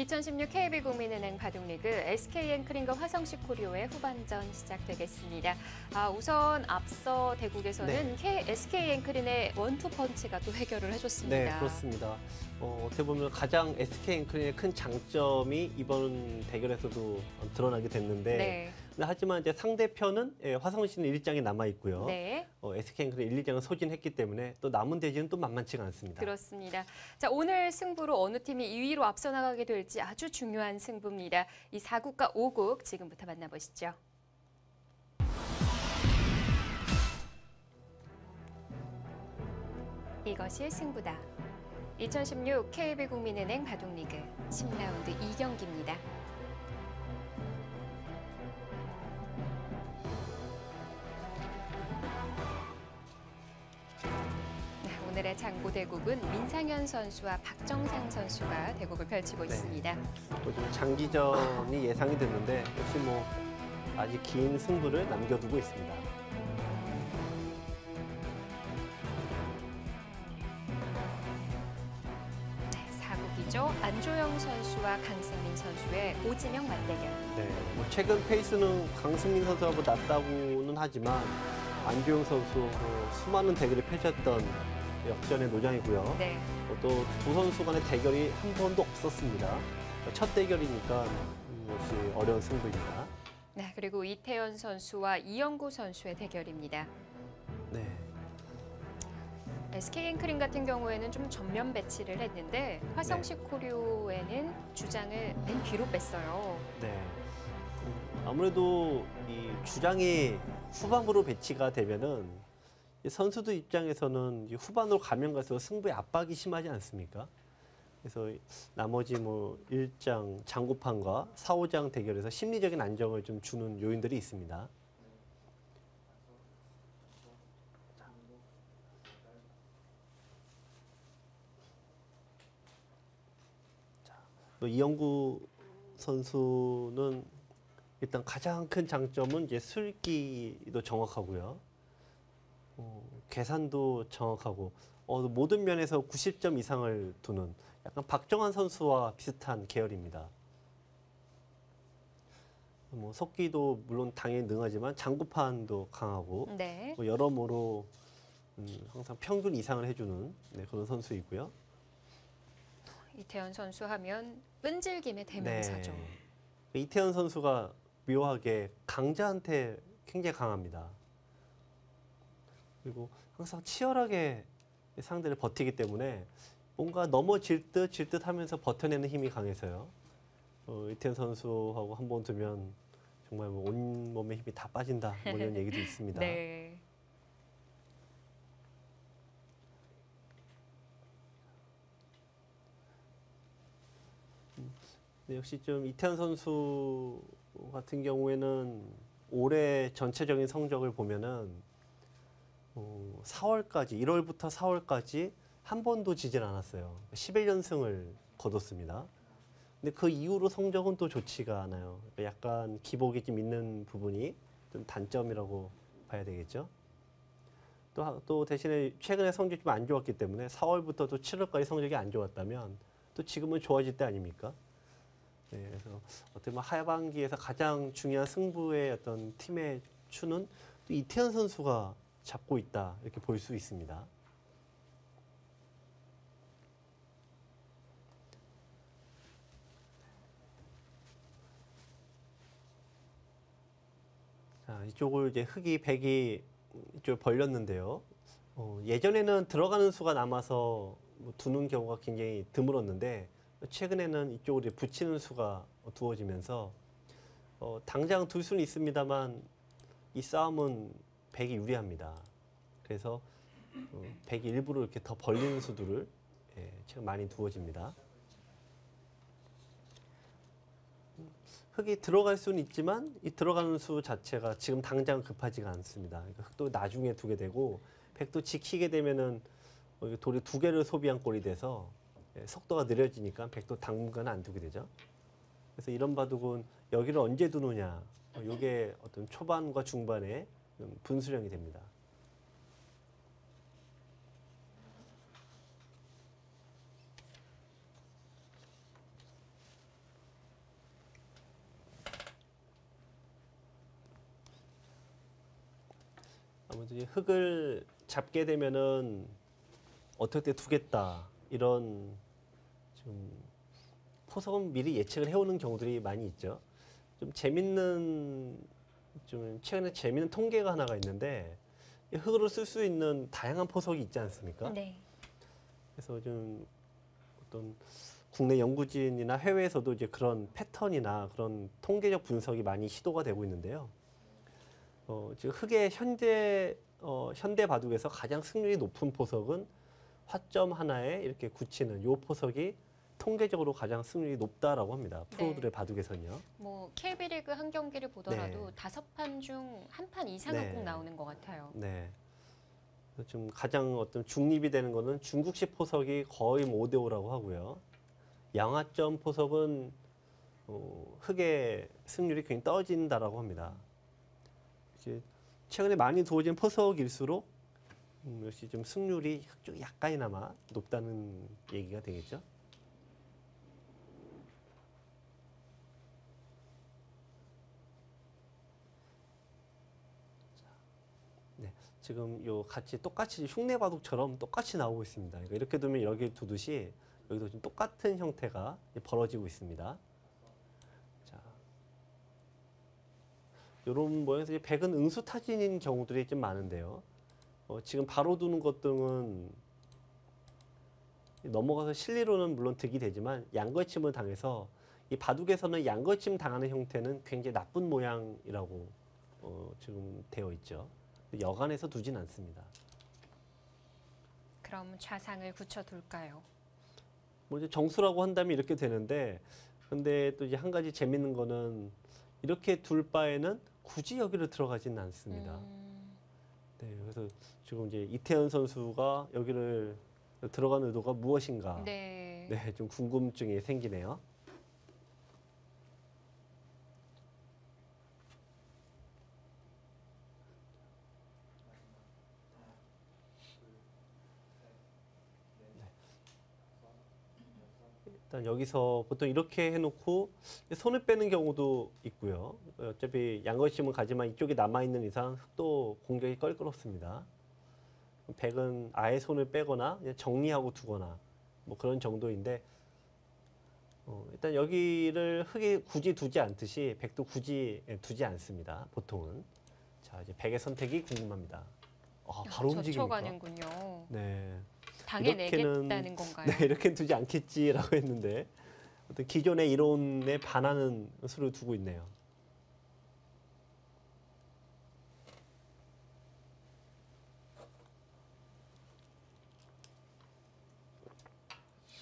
2016 KB 국민은행 바둑리그 SK엔크린과 화성시코리오의 후반전 시작되겠습니다. 우선 앞서 대국에서는 SK엔크린의 원투펀치가 또 해결을 해줬습니다. 네, 그렇습니다. 어떻게 보면 가장 SK엔크린의 큰 장점이 이번 대결에서도 드러나게 됐는데 하지만 이제 상대편은 화성시는 1장이 남아 있고요. SK엔크린 1, 2장은 소진했기 때문에 또 남은 대진은 또 만만치가 않습니다. 그렇습니다. 자, 오늘 승부로 어느 팀이 2위로 앞서 나가게 될지 아주 중요한 승부입니다. 이 4국과 5국 지금부터 만나보시죠. 이것이 승부다. 2016 KB국민은행 바둑리그 10라운드 2경기입니다. 오늘의 장고대국은 민상현 선수와 박정상 선수가 대국을 펼치고 있습니다. 좀 장기전이 예상이 됐는데 역시 아직 긴 승부를 남겨두고 있습니다. 네, 4국이죠. 안조영 선수와 강승민 선수의 오지명 맞대결. 네, 최근 페이스는 강승민 선수가 낮다고는 하지만 안조영 선수 수많은 대결을 펼쳤던 역전의 노장이고요. 또 두 선수 간의 대결이 한 번도 없었습니다. 첫 대결이니까 역시 어려운 승부입니다. 네, 그리고 이태현 선수와 이영구 선수의 대결입니다. 네. SK엔크린 같은 경우에는 좀 전면 배치를 했는데 화성시코리오에는 주장을 맨 뒤로 뺐어요. 네. 아무래도 이 주장이 후방으로 배치가 되면은 선수들 입장에서는 후반으로 가면 갈수록 승부의 압박이 심하지 않습니까? 그래서 나머지 1장 장고판과 4, 5장 대결에서 심리적인 안정을 좀 주는 요인들이 있습니다. 이영구 선수는 일단 가장 큰 장점은 이제 술기도 정확하고요. 계산도 정확하고 모든 면에서 90점 이상을 두는 약간 박정환 선수와 비슷한 계열입니다. 속기도 물론 당연히 능하지만 장구판도 강하고 여러모로 항상 평균 이상을 해주는 그런 선수이고요. 이태현 선수 하면 끈질김의 대명사죠. 이태현 선수가 묘하게 강자한테 굉장히 강합니다. 그리고 항상 치열하게 상대를 버티기 때문에 뭔가 넘어질 듯 하면서 버텨내는 힘이 강해서요. 이태현 선수하고 한 번 두면 정말 온몸의 힘이 다 빠진다 이런 얘기도 있습니다. 역시 좀 이태현 선수 같은 경우에는 올해 전체적인 성적을 보면은 4월까지, 1월부터 4월까지 한 번도 지질 않았어요. 11연승을 거뒀습니다. 근데 그 이후로 성적은 또 좋지가 않아요. 약간 기복이 좀 있는 부분이 좀 단점이라고 봐야 되겠죠. 또 대신에 최근에 성적이 좀 안 좋았기 때문에 4월부터 또 7월까지 성적이 안 좋았다면 또 지금은 좋아질 때 아닙니까? 그래서 어떻게 보면 하반기에서 가장 중요한 승부의 어떤 팀의 추는 또 이태현 선수가 잡고 있다 이렇게 볼 수 있습니다. 자, 이쪽을 이제 흑이, 백이 이쪽을 벌렸는데요. 예전에는 들어가는 수가 남아서 두는 경우가 굉장히 드물었는데 최근에는 이쪽으로 붙이는 수가 두어지면서 당장 둘 수는 있습니다만 이 싸움은 백이 유리합니다. 그래서 백이 일부러 이렇게 더 벌리는 수들을 지금 많이 두어집니다. 흑이 들어갈 수는 있지만 이 들어가는 수 자체가 지금 당장 급하지가 않습니다. 그러니까 흑도 나중에 두게 되고 백도 지키게 되면은 돌이 2개를 소비한 꼴이 돼서 속도가 느려지니까 백도 당분간 안 두게 되죠. 그래서 이런 바둑은 여기를 언제 두느냐, 이게 어떤 초반과 중반에 분수령이 됩니다. 이제 흙을 잡게 되면은 어떻게 두겠다 이런 좀 포석은 미리 예측을 해오는 경우들이 많이 있죠. 좀 최근에 재밌는 통계가 하나가 있는데 이 흙으로 쓸 수 있는 다양한 포석이 있지 않습니까? 네. 그래서 좀 어떤 국내 연구진이나 해외에서도 이제 그런 패턴이나 그런 통계적 분석이 많이 시도가 되고 있는데요. 지금 흙의 현대 바둑에서 가장 승률이 높은 포석은 화점 하나에 이렇게 굳히는 요 포석이 통계적으로 가장 승률이 높다라고 합니다. 프로들의 바둑에서는요. 뭐 KB리그 한 경기를 보더라도 네. 5판 중 1판 이상은 네. 꼭 나오는 것 같아요. 네. 그래서 좀 가장 어떤 중립이 되는 거는 중국식 포석이 거의 5대 5라고 하고요. 양화점 포석은 흙의 승률이 굉장히 떨어진다라고 합니다. 이제 최근에 많이 두어진 포석일수록 역시 좀 승률이 흙 쪽이 약간이나마 높다는 얘기가 되겠죠. 네, 지금 요 같이 똑같이 흉내 바둑처럼 똑같이 나오고 있습니다. 그러니까 이렇게 두면 여기 두듯이 여기도 지금 똑같은 형태가 벌어지고 있습니다. 자, 이런 모양에서 백은 응수타진인 경우들이 좀 많은데요. 지금 바로 두는 것 등은 넘어가서 실리로는 물론 득이 되지만 양걸침을 당해서 이 바둑에서는 양걸침 당하는 형태는 굉장히 나쁜 모양이라고 지금 되어 있죠. 여간해서 두진 않습니다. 그럼 좌상을 굳혀둘까요? 뭐 이제 정수라고 한다면 이렇게 되는데, 근데 또 이제 한 가지 재밌는 거는 이렇게 둘 바에는 굳이 여기를 들어가지는 않습니다. 네, 그래서 지금 이제 이태현 선수가 여기를 들어간 의도가 무엇인가? 네. 네, 좀 궁금증이 생기네요. 일단 여기서 보통 이렇게 해놓고 손을 빼는 경우도 있고요. 어차피 양걸심은 가지만 이쪽이 남아있는 이상 흙도 공격이 껄끄럽습니다. 백은 아예 손을 빼거나 그냥 정리하고 두거나 뭐 그런 정도인데 일단 여기를 흙에 굳이 두지 않듯이 백도 굳이 두지 않습니다. 보통은. 자, 이제 백의 선택이 궁금합니다. 바로 움직입니까? 젖혀가는군요. 네. 당해내겠다는 건가요? 네, 이렇게 두지 않겠지라고 했는데 어떤 기존의 이론에 반하는 수를 두고 있네요.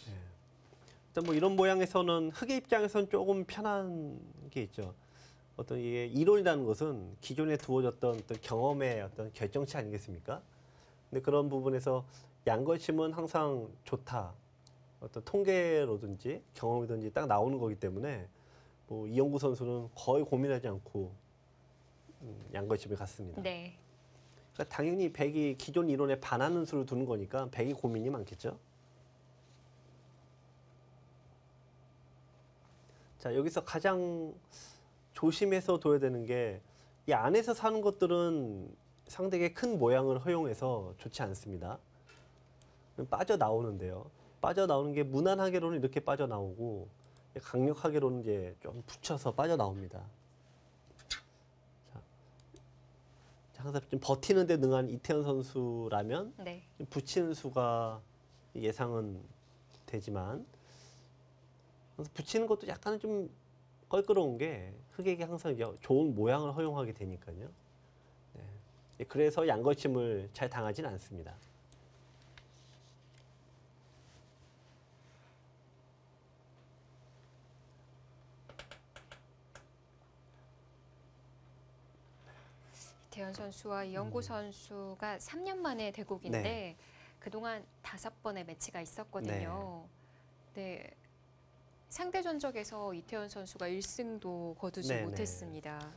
네. 일단 뭐 이런 모양에서는 흙의 입장에서는 조금 편한 게 있죠. 어떤 이게 이론이라는 것은 기존에 두어졌던 어떤 경험의 어떤 결정체 아니겠습니까? 근데 그런 부분에서 양걸침은 항상 좋다. 어떤 통계로든지 경험이든지 딱 나오는 거기 때문에 뭐 이영구 선수는 거의 고민하지 않고 양걸침에 갔습니다. 네. 그러니까 당연히 백이 기존 이론에 반하는 수를 두는 거니까 백이 고민이 많겠죠. 자, 여기서 가장 조심해서 둬야 되는 게 이 안에서 사는 것들은 상대에게 큰 모양을 허용해서 좋지 않습니다. 빠져나오는데요. 빠져나오는 게 무난하게로는 이렇게 빠져나오고 강력하게로는 이제 좀 붙여서 빠져나옵니다. 자, 항상 좀 버티는 데 능한 이태현 선수라면 네. 붙이는 수가 예상은 되지만 붙이는 것도 약간은 좀 껄끄러운 게 흙에게 항상 좋은 모양을 허용하게 되니까요. 네. 그래서 양걸침을 잘 당하진 않습니다. 이태현 선수와 이영구 선수가 3년 만에 대국인데 네. 그동안 5번의 매치가 있었거든요. 네. 상대 전적에서 이태현 선수가 1승도 거두지 네, 못했습니다.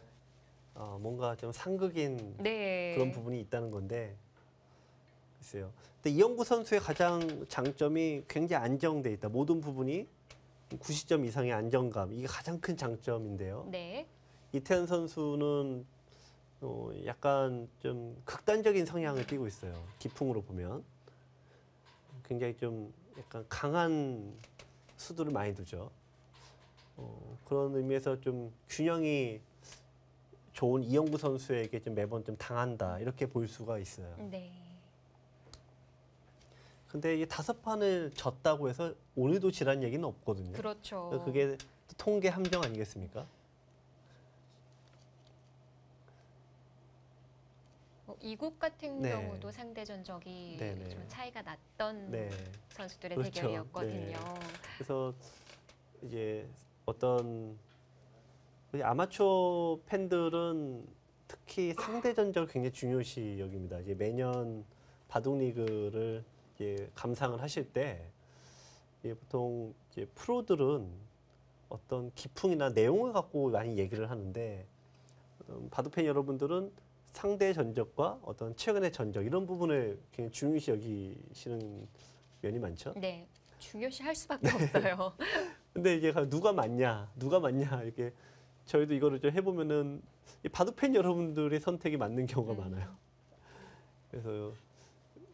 뭔가 좀 상극인 네. 그런 부분이 있다는 건데 글쎄요. 근데 이영구 선수의 가장 장점이 굉장히 안정돼 있다. 모든 부분이 90점 이상의 안정감. 이게 가장 큰 장점인데요. 네. 이태현 선수는 약간 좀 극단적인 성향을 띠고 있어요. 기풍으로 보면 굉장히 좀 약간 강한 수두를 많이 두죠. 그런 의미에서 좀 균형이 좋은 이영구 선수에게 좀 매번 좀 당한다 이렇게 볼 수가 있어요. 네. 근데 이 5판을 졌다고 해서 오늘도 지란 얘기는 없거든요. 그렇죠. 그게 통계 함정 아니겠습니까? 이국 같은 네. 경우도 상대 전적이 네네. 좀 차이가 났던 네. 선수들의 그렇죠. 대결이었거든요. 네. 그래서 이제 어떤 우리 아마추어 팬들은 특히 상대 전적을 굉장히 중요시 여깁니다. 이제 매년 바둑 리그를 이제 감상을 하실 때 보통 이제 프로들은 어떤 기풍이나 내용을 갖고 많이 얘기를 하는데 바둑 팬 여러분들은 상대 전적과 어떤 최근의 전적 이런 부분을 굉장히 중요시 여기시는 면이 많죠. 네. 중요시 할 수밖에 없어요. 근데 이제 누가 맞냐 이렇게 저희도 이거를 좀 해보면은 이 바둑 팬 여러분들의 선택이 맞는 경우가 많아요. 그래서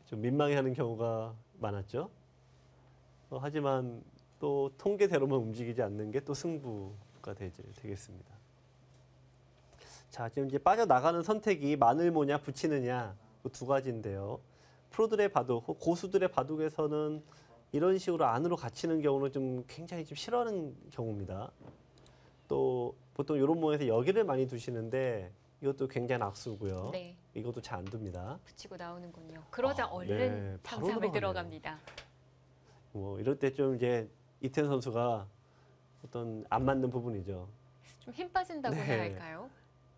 좀 민망해하는 경우가 많았죠. 하지만 또 통계대로만 움직이지 않는 게 또 승부가 되겠습니다. 자, 지금 이제 빠져나가는 선택이 마늘모냐 붙이느냐 그 두 가지인데요. 프로들의 바둑, 고수들의 바둑에서는 이런 식으로 안으로 갇히는 경우는 좀 굉장히 좀 싫어하는 경우입니다. 또 보통 이런 모양에서 여기를 많이 두시는데 이것도 굉장히 악수고요. 네. 이것도 잘 안 둡니다. 붙이고 나오는군요. 그러자 얼른 네, 바로 3-3을 들어가네요. 들어갑니다. 이럴 때 좀 이제 이태현 선수가 어떤 안 맞는 부분이죠. 좀 힘 빠진다고나 네. 할까요?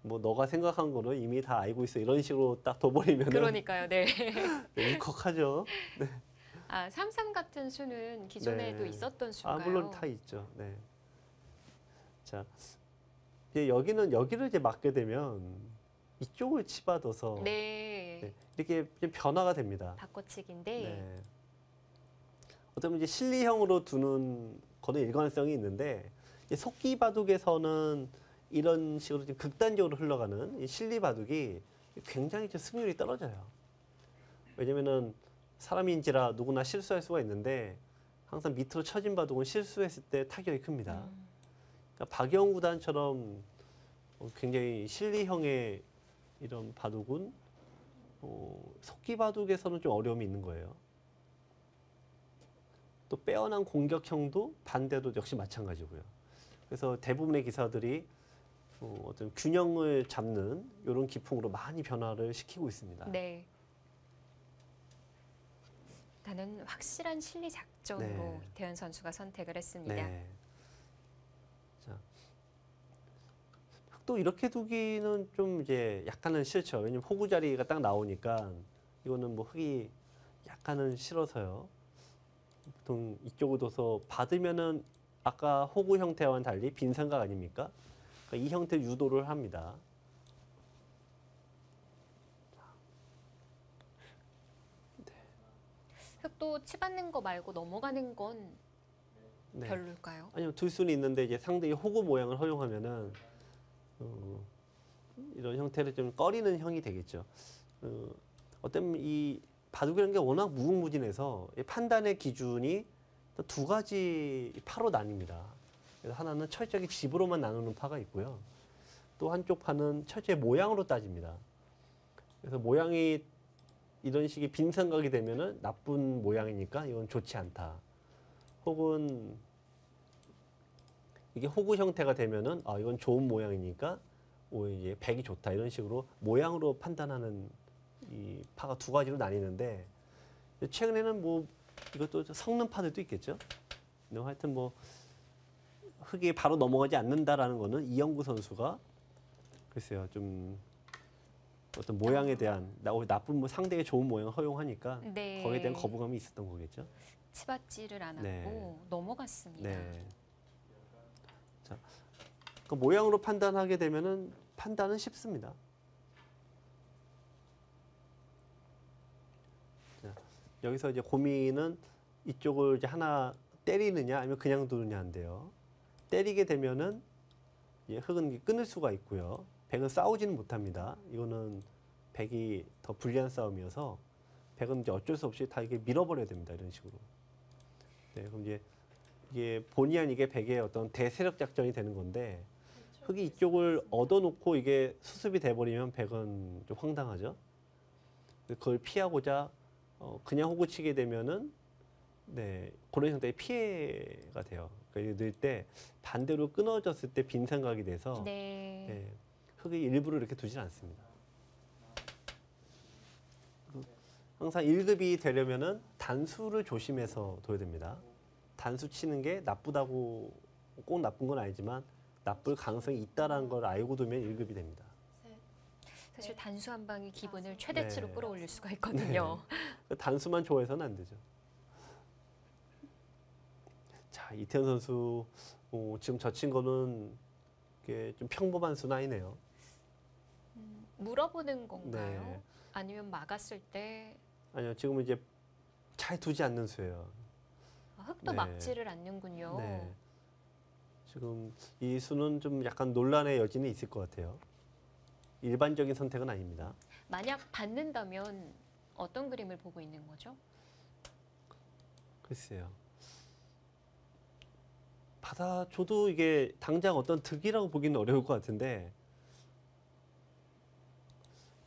너가 생각한 거는 이미 다 알고 있어. 이런 식으로 딱 둬버리면은 그러니까요. 네. 울컥하죠. 아, 3-3 같은 수는 기존에도 네. 있었던 수인가요? 물론 다 있죠. 네. 자, 이제 여기를 이제 맞게 되면 이쪽을 치받아서 네. 이렇게 좀 변화가 됩니다. 바꿔치기인데 네. 어쩌면 이제 실리형으로 두는 거는 일관성이 있는데 속기 바둑에서는 이런 식으로 좀 극단적으로 흘러가는 이 실리 바둑이 굉장히 좀 승률이 떨어져요. 왜냐면은 사람인지라 누구나 실수할 수가 있는데 항상 밑으로 쳐진 바둑은 실수했을 때 타격이 큽니다. 그러니까 박영 구단처럼 굉장히 실리형의 이런 바둑은 속기 바둑에서는 좀 어려움이 있는 거예요. 또 빼어난 공격형도 반대도 역시 마찬가지고요. 그래서 대부분의 기사들이 어떤 균형을 잡는 이런 기풍으로 많이 변화를 시키고 있습니다. 네. 나는 확실한 실리 작전으로 네. 이태현 선수가 선택을 했습니다. 네. 자, 흑도 이렇게 두기는 좀 이제 약간은 싫죠. 왜냐면 호구 자리가 딱 나오니까 이거는 뭐 흑이 약간은 싫어서요. 보통 이쪽으로 둬서 받으면은 아까 호구 형태와는 달리 빈삼각 아닙니까? 그러니까 이 형태 유도를 합니다. 흑도 치받는 거 말고 넘어가는 건 네. 별로일까요? 아니요, 둘 수는 있는데 이제 상대의 호구 모양을 허용하면은 이런 형태를 좀 꺼리는 형이 되겠죠. 어떤 이 바둑이라는 게 워낙 무궁무진해서 이 판단의 기준이 또 두 가지 파로 나뉩니다. 그래서 하나는 철저하게 집으로만 나누는 파가 있고요. 또 한쪽 파는 철저히 모양으로 따집니다. 그래서 모양이 이런 식의 빈삼각이 되면은 나쁜 모양이니까 이건 좋지 않다. 혹은 이게 호구 형태가 되면은 이건 좋은 모양이니까 이제 백이 좋다 이런 식으로 모양으로 판단하는 이 파가 두 가지로 나뉘는데 최근에는 뭐 이것도 섞는 파들도 있겠죠. 근데 하여튼 뭐 흑이 바로 넘어가지 않는다라는 거는 이영구 선수가 글쎄요 좀 어떤 모양에 대한 나쁜 상대의 좋은 모양을 허용하니까 네. 거기에 대한 거부감이 있었던 거겠죠. 치받지를 않았고 네. 넘어갔습니다. 네. 자, 그 모양으로 판단하게 되면은 판단은 쉽습니다. 자, 여기서 이제 고민은 이쪽을 이제 하나 때리느냐 아니면 그냥 두느냐인데요. 때리게 되면은 흑은 끊을 수가 있고요. 백은 싸우지는 못합니다. 이거는 백이 더 불리한 싸움이어서 백은 이제 어쩔 수 없이 다 이게 밀어버려야 됩니다. 이런 식으로. 네, 그럼 이제 이게 본의 아니게 백의 어떤 대세력 작전이 되는 건데 흑이 이쪽을 얻어놓고 이게 수습이 돼버리면 백은 좀 황당하죠. 그걸 피하고자 그냥 호구 치게 되면은 네, 그런 형태의 피해가 돼요. 그러니까 넣을 때 반대로 끊어졌을 때 빈 삼각이 돼서 네. 네, 흑이 일부러 이렇게 두진 않습니다. 항상 1급이 되려면은 단수를 조심해서 둬야 됩니다. 단수 치는 게 나쁘다고 꼭 나쁜 건 아니지만 나쁠 가능성이 있다는 걸 알고 두면 1급이 됩니다. 사실 단수 한 방이 기분을 최대치로 네. 끌어올릴 수가 있거든요. 단수만 좋아해서는 안 되죠. 자, 이태현 선수 지금 젖힌 거는 이게 좀 평범한 수나이네요. 물어보는 건가요? 네. 아니면 막았을 때 아니요, 지금은 이제 잘 두지 않는 수예요. 흙도 네. 막지를 않는군요. 네. 지금 이 수는 좀 약간 논란의 여지는 있을 것 같아요. 일반적인 선택은 아닙니다. 만약 받는다면 어떤 그림을 보고 있는 거죠? 글쎄요. 받아줘도 이게 당장 어떤 득이라고 보기는 어려울 것 같은데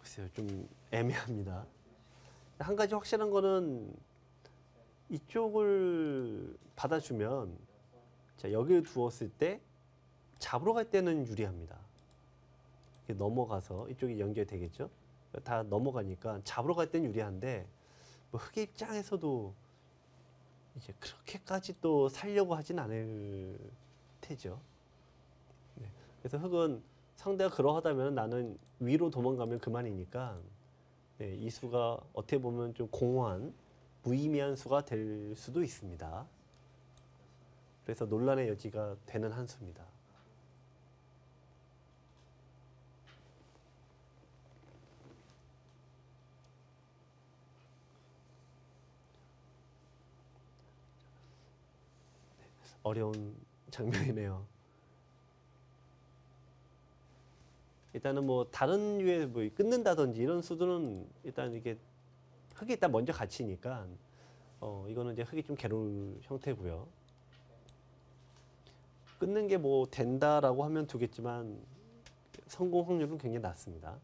글쎄요, 좀 애매합니다. 한 가지 확실한 거는 이쪽을 받아주면 자, 여기를 두었을 때 잡으러 갈 때는 유리합니다. 이렇게 넘어가서 이쪽이 연결되겠죠? 다 넘어가니까 잡으러 갈 때는 유리한데 뭐 흑의 입장에서도 이제 그렇게까지 또 살려고 하진 않을 테죠. 네. 그래서 흑은 상대가 그러하다면 나는 위로 도망가면 그만이니까 네, 이 수가 어떻게 보면 좀 공허한 무의미한 수가 될 수도 있습니다. 그래서 논란의 여지가 되는 한 수입니다. 어려운 장면이네요. 일단은 뭐 다른 류의 뭐 끊는다든지 이런 수들은 일단 이게 흑이 일단 먼저 갇히니까 이거는 이제 흑이 좀 괴로울 형태고요. 끊는 게 뭐 된다라고 하면 두겠지만 성공 확률은 굉장히 낮습니다.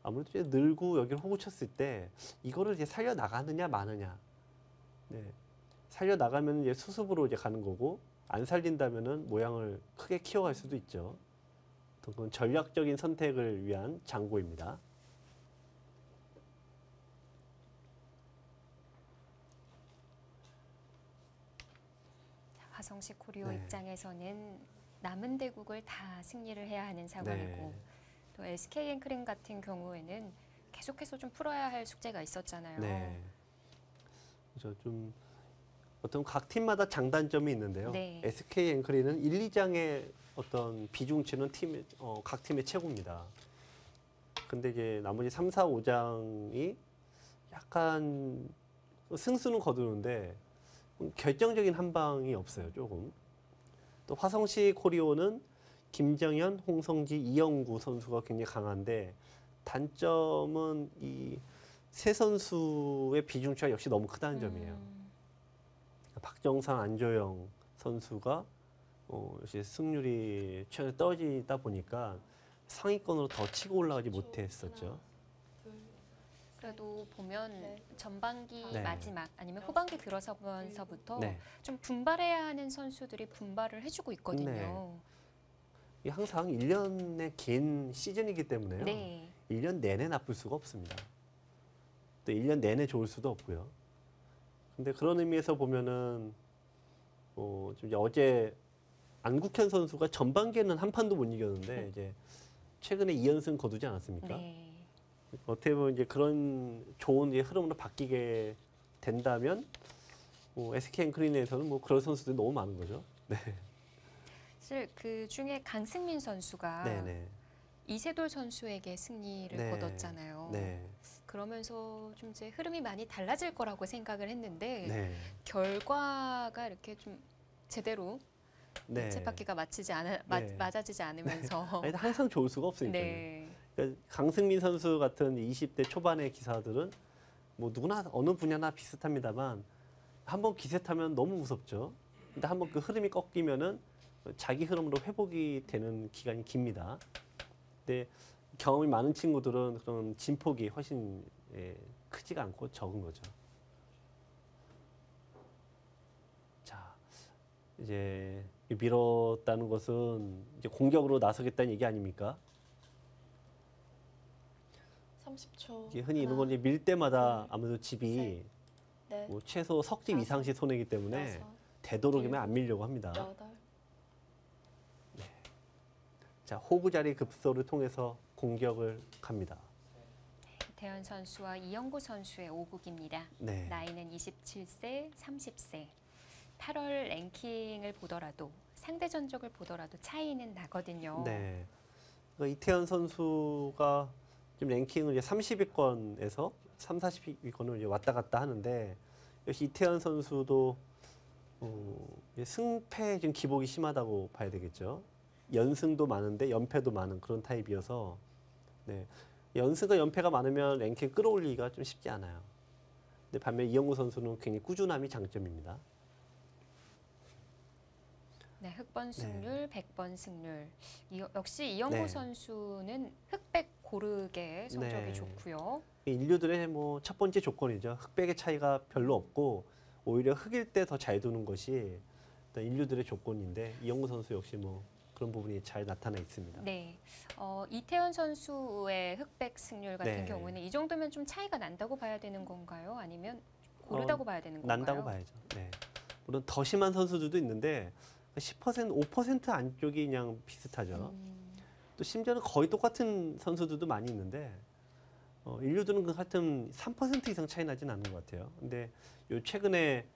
아무래도 이제 늘고 여기를 호구 쳤을 때 이거를 이제 살려 나가느냐 마느냐. 네. 살려 나가면 이제 수습으로 이제 가는 거고 안 살린다면은 모양을 크게 키워갈 수도 있죠. 그건 전략적인 선택을 위한 장고입니다. 화성시 코리오 네. 입장에서는 남은 대국을 다 승리를 해야 하는 상황이고 네. 또 SK엔크림 같은 경우에는 계속해서 좀 풀어야 할 숙제가 있었잖아요. 네. 그래서 좀 어떤 각 팀마다 장단점이 있는데요. 네. SK 앵크리는 1, 2장의 어떤 비중치는 각 팀의 최고입니다. 근데 이제 나머지 3, 4, 5장이 약간 승수는 거두는데 결정적인 한 방이 없어요, 조금. 또 화성시 코리오는 김정현, 홍성지, 이영구 선수가 굉장히 강한데 단점은 이 세 선수의 비중치가 역시 너무 크다는 점이에요. 박정상, 안조영 선수가 역시 승률이 최근에 떨어지다 보니까 상위권으로 더 치고 올라가지 못했었죠. 그래도 보면 전반기 네. 마지막 아니면 후반기 들어서면서부터 네. 좀 분발해야 하는 선수들이 분발을 해주고 있거든요. 네. 이게 항상 1년의 긴 시즌이기 때문에요. 네. 1년 내내 나쁠 수가 없습니다. 또 1년 내내 좋을 수도 없고요. 근데 그런 의미에서 보면은 좀 이제 어제 안국현 선수가 전반기에는 한 판도 못 이겼는데 이제 최근에 2연승 거두지 않았습니까? 네. 어떻게 보면 이제 그런 좋은 이제 흐름으로 바뀌게 된다면 SK 앵크린에서는 뭐 그런 선수들이 너무 많은 거죠. 네. 사실 그 중에 강승민 선수가 네네. 이세돌 선수에게 승리를 네. 거뒀잖아요. 네. 그러면서 좀 이제 흐름이 많이 달라질 거라고 생각을 했는데 네. 결과가 이렇게 좀 제대로 네. 쳇바퀴가 네. 맞아지지 않으면서. 아니, 항상 좋을 수가 없으니까요. 네. 그러니까 강승민 선수 같은 20대 초반의 기사들은 뭐 누구나 어느 분야나 비슷합니다만 한번 기세 타면 너무 무섭죠. 근데 한번 그 흐름이 꺾이면은 자기 흐름으로 회복이 되는 기간이 깁니다. 근데 경험이 많은 친구들은 그런 진폭이 훨씬 크지가 않고 적은 거죠. 자, 이제 밀었다는 것은 이제 공격으로 나서겠다는 얘기 아닙니까? 30초. 이게 흔히 이런 하나, 건 이제 밀 때마다 둘, 아무래도 집이 넷, 뭐 최소 석집 다섯, 이상씩 손해기 때문에 여섯, 되도록이면 안 밀려고 합니다. 여덟. 자, 호구 자리 급소를 통해서 공격을 갑니다. 이태현 선수와 이영구 선수의 5국입니다. 네. 나이는 27세, 30세. 8월 랭킹을 보더라도 상대 전적을 보더라도 차이는 나거든요. 네. 그러니까 이태현 선수가 지금 랭킹을 이제 30위권에서 3, 40위권을 이제 왔다 갔다 하는데 역시 이태현 선수도 승패 지금 기복이 심하다고 봐야 되겠죠. 연승도 많은데 연패도 많은 그런 타입이어서 네. 연승과 연패가 많으면 랭킹 끌어올리기가 좀 쉽지 않아요. 근데 반면 이영구 선수는 굉장히 꾸준함이 장점입니다. 네, 흑번 승률, 100번 승률. 역시 이영구 네. 선수는 흑백 고르게 성적이 네. 좋고요. 인류들의 뭐 첫 번째 조건이죠. 흑백의 차이가 별로 없고 오히려 흑일 때 더 잘 두는 것이 일단 인류들의 조건인데 이영구 선수 역시 뭐 그런 부분이 잘 나타나 있습니다. 네, 이태현 선수의 흑백 승률 같은 네. 경우는 이 정도면 좀 차이가 난다고 봐야 되는 건가요? 아니면 고르다고 봐야 되는 건가요? 난다고 봐야죠. 네. 물론 더 심한 선수들도 있는데 10%, 5% 안쪽이 그냥 비슷하죠. 또 심지어는 거의 똑같은 선수들도 많이 있는데 인류들은 그 하여튼 3% 이상 차이 나진 않는 것 같아요. 근데 요 최근에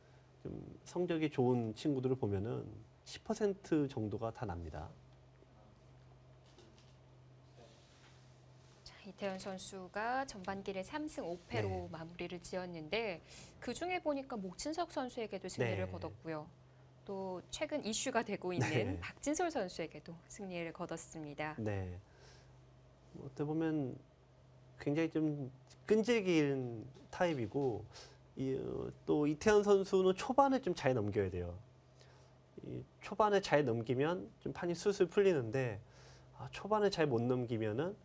좀 성적이 좋은 친구들을 보면은 10% 정도가 다 납니다. 자, 이태현 선수가 전반기를 3승 5패로 네. 마무리를 지었는데 그 중에 보니까 목진석 선수에게도 승리를 네. 거뒀고요. 또 최근 이슈가 되고 있는 네. 박진솔 선수에게도 승리를 거뒀습니다. 네. 어떻게 보면 굉장히 좀 끈질긴 타입이고 또 이태현 선수는 초반에 좀 잘 넘겨야 돼요. 이 초반에 잘 넘기면 좀 판이 술술 풀리는데 초반에 잘 못 넘기면은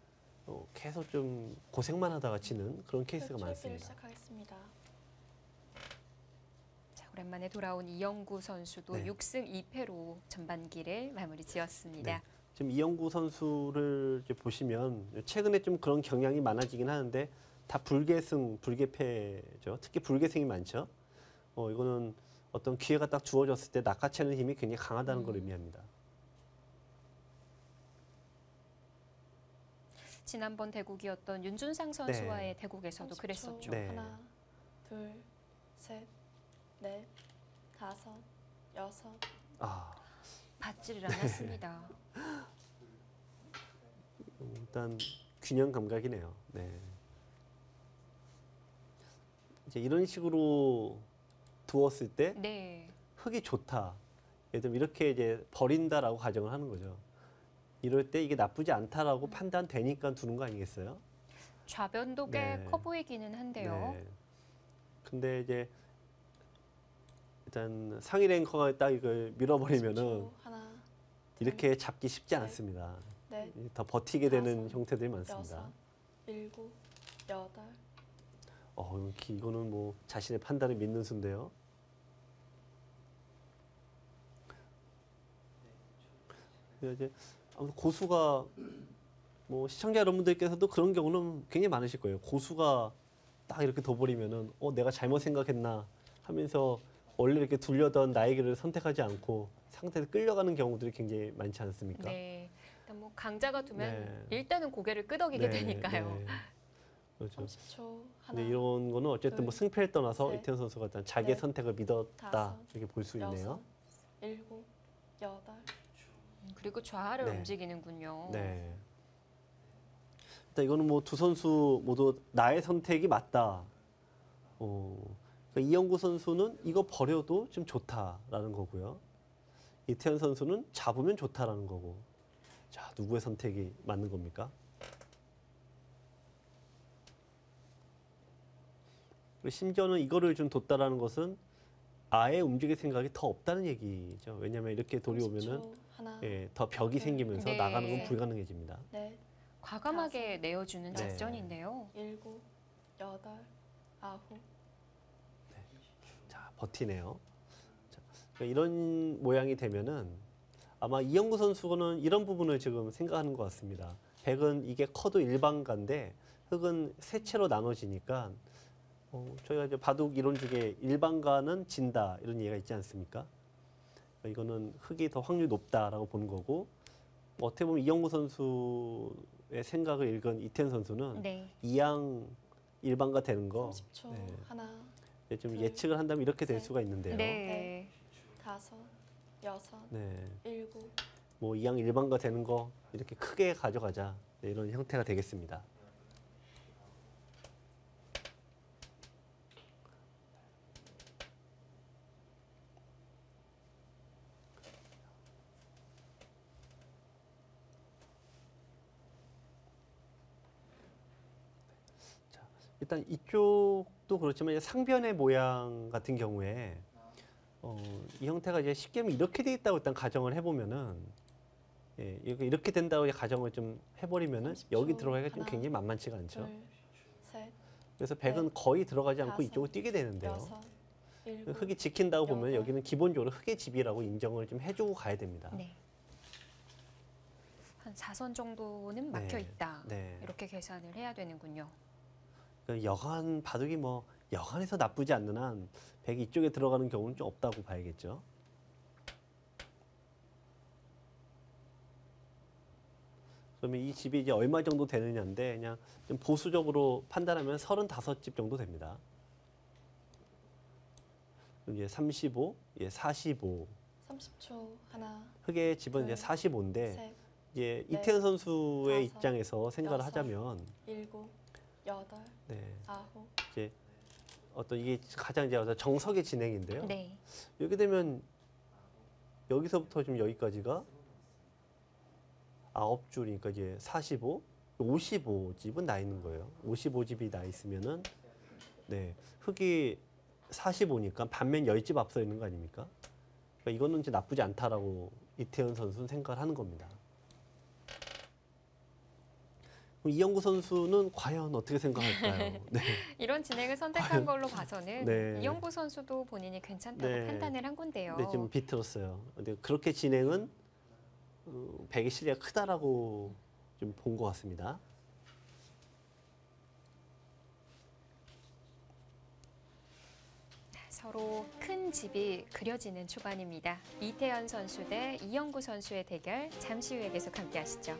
계속 좀 고생만 하다가 지는 그런 케이스가 펼치기를 많습니다. 시작하겠습니다. 자, 오랜만에 돌아온 이영구 선수도 네. 6승 2패로 전반기를 마무리 지었습니다. 네. 지금 이영구 선수를 이제 보시면 최근에 좀 그런 경향이 많아지긴 하는데 다 불계승, 불계패죠. 특히 불계승이 많죠. 이거는 어떤 기회가 딱 주어졌을 때 낚아채는 힘이 굉장히 강하다는 걸 의미합니다. 지난번 대국이었던 윤준상 선수와의 대국에서도 30초. 그랬었죠. 네. 하나, 둘, 셋, 넷, 다섯, 여섯. 아, 받지를 않았습니다. 일단 균형 감각이네요. 네. 이제 이런 식으로 두었을 때 네. 흙이 좋다. 예를 들면 이렇게 이제 버린다라고 가정을 하는 거죠. 이럴 때 이게 나쁘지 않다라고 판단되니까 두는 거 아니겠어요? 좌변도 꽤 네. 커 보이기는 한데요. 네. 근데 이제 일단 상위 랭커가 딱 이걸 밀어버리면은 10초. 하나, 둘, 이렇게 잡기 쉽지 셋, 않습니다. 넷, 더 버티게 되는 다섯, 형태들이 많습니다. 여섯, 일곱, 여덟. 이거는 뭐 자신의 판단을 믿는 수인데요. 이제 아무튼 고수가 뭐 시청자 여러분들께서도 그런 경우는 굉장히 많으실 거예요. 고수가 딱 이렇게 둬버리면은 내가 잘못 생각했나 하면서 원래 이렇게 둘려던 나의 길을 선택하지 않고 상태에 끌려가는 경우들이 굉장히 많지 않습니까? 네. 일단 뭐 강자가 두면 네. 일단은 고개를 끄덕이게 네, 되니까요. 네. 그렇죠. 30초. 하나, 근데 이런 거는 어쨌든 둘, 뭐 승패를 떠나서 셋, 이태현 선수가 일단 자기의 넷, 선택을 믿었다 다섯, 이렇게 볼 수 있네요. 여섯, 일곱, 여덟. 그리고 좌를 네. 움직이는군요. 네. 일단 이거는 뭐 두 선수 모두 나의 선택이 맞다. 그러니까 이영구 선수는 이거 버려도 좀 좋다라는 거고요. 이태현 선수는 잡으면 좋다라는 거고. 자, 누구의 선택이 맞는 겁니까? 그리고 심지어는 이거를 좀 뒀다라는 것은 아예 움직일 생각이 더 없다는 얘기죠. 왜냐하면 이렇게 돌이 오면은 30초. 하나, 예, 더 벽이 둘, 생기면서 네. 나가는 건 불가능해집니다. 넷, 과감하게 내어주는 네. 작전인데요. 일곱, 여덟, 아홉. 자, 버티네요. 자, 그러니까 이런 모양이 되면은 아마 이영구 선수는 이런 부분을 지금 생각하는 것 같습니다. 백은 이게 커도 일반가인데 흑은 세 채로 나눠지니까 저희가 이제 바둑 이론 중에 일반가는 진다 이런 얘기가 있지 않습니까? 그러니까 이거는 흑이 더 확률이 높다라고 보는 거고 어떻게 보면 이영구 선수의 생각을 읽은 이태현 선수는 네. 이양 일반가 되는 거 30초. 네. 하나, 좀 둘, 예측을 한다면 이렇게 될 셋, 수가 있는데요. 네. 다섯, 여섯, 네. 일곱. 뭐 이양 일반가 되는 거 이렇게 크게 가져가자 네, 이런 형태가 되겠습니다. 자, 일단 이쪽도 그렇지만 이제 상변의 모양 같은 경우에 이 형태가 이제 쉽게 하면 이렇게 돼 있다고 일단 가정을 해보면은 예, 이렇게 된다고 가정을 좀 해버리면은 30초. 여기 들어가기가 좀 하나, 굉장히 만만치가 않죠. 둘, 셋, 그래서 백은 거의 들어가지 않고 다섯, 이쪽으로 뛰게 되는데요. 여섯, 일곱. 흙이 지킨다고 보면 여덟. 여기는 기본적으로 흙의 집이라고 인정을 좀 해주고 가야 됩니다. 네. 한 4선 정도는 막혀 네. 있다. 네. 이렇게 계산을 해야 되는군요. 그러니까 여간 바둑이 뭐 여간에서 나쁘지 않는 한 백이 이쪽에 들어가는 경우는 좀 없다고 봐야겠죠. 그러면 이 집이 이제 얼마 정도 되느냐인데 그냥 좀 보수적으로 판단하면 35집 정도 됩니다. 그럼 이제 35, 45. 30초. 하나, 흑의 집은 둘, 이제 45인데 셋, 이제 넷, 이태현 선수의 다섯, 입장에서 생각을 여섯. 하자면 일곱, 여덟, 네, 아홉. 이제 어떤 이게 가장 이제 어떤 정석의 진행인데요. 네. 이렇게 되면 여기서부터 좀 여기까지가 9줄이니까 이제 45, 55집은 나 있는 거예요. 55집이 나 있으면은 네, 흑이 45니까 반면 10집 앞서 있는 거 아닙니까? 그러니까 이거는 이제 나쁘지 않다라고 이태현 선수는 생각을 하는 겁니다. 그럼 이영구 선수는 과연 어떻게 생각할까요? 네. 이런 진행을 선택한 걸로 봐서는 네. 이영구 선수도 본인이 괜찮다고 네. 판단을 한 건데요. 네, 좀 비틀었어요. 근데 그렇게 진행은 백의 실리가 크다라고 좀 본 것 같습니다. 서로 큰 집이 그려지는 초반입니다. 이태현 선수 대 이영구 선수의 대결 잠시 후에 계속 함께 하시죠.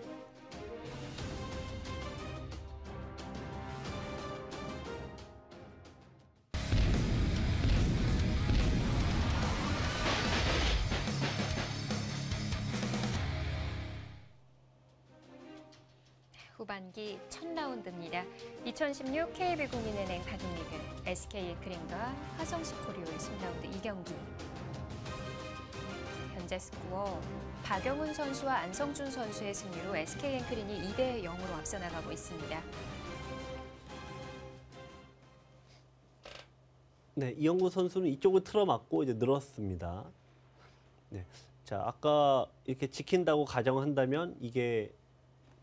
후반기 첫 라운드입니다. 2016 KB국민은행 바둑리그 SK크림과 화성시코리오의 10라운드 2경기. 현재 스코어 박영훈 선수와 안성준 선수의 승리로 SK크림이 2대 0으로 앞서 나가고 있습니다. 네, 이영구 선수는 이쪽을 틀어막고 이제 늘었습니다. 네, 자 아까 이렇게 지킨다고 가정을 한다면 이게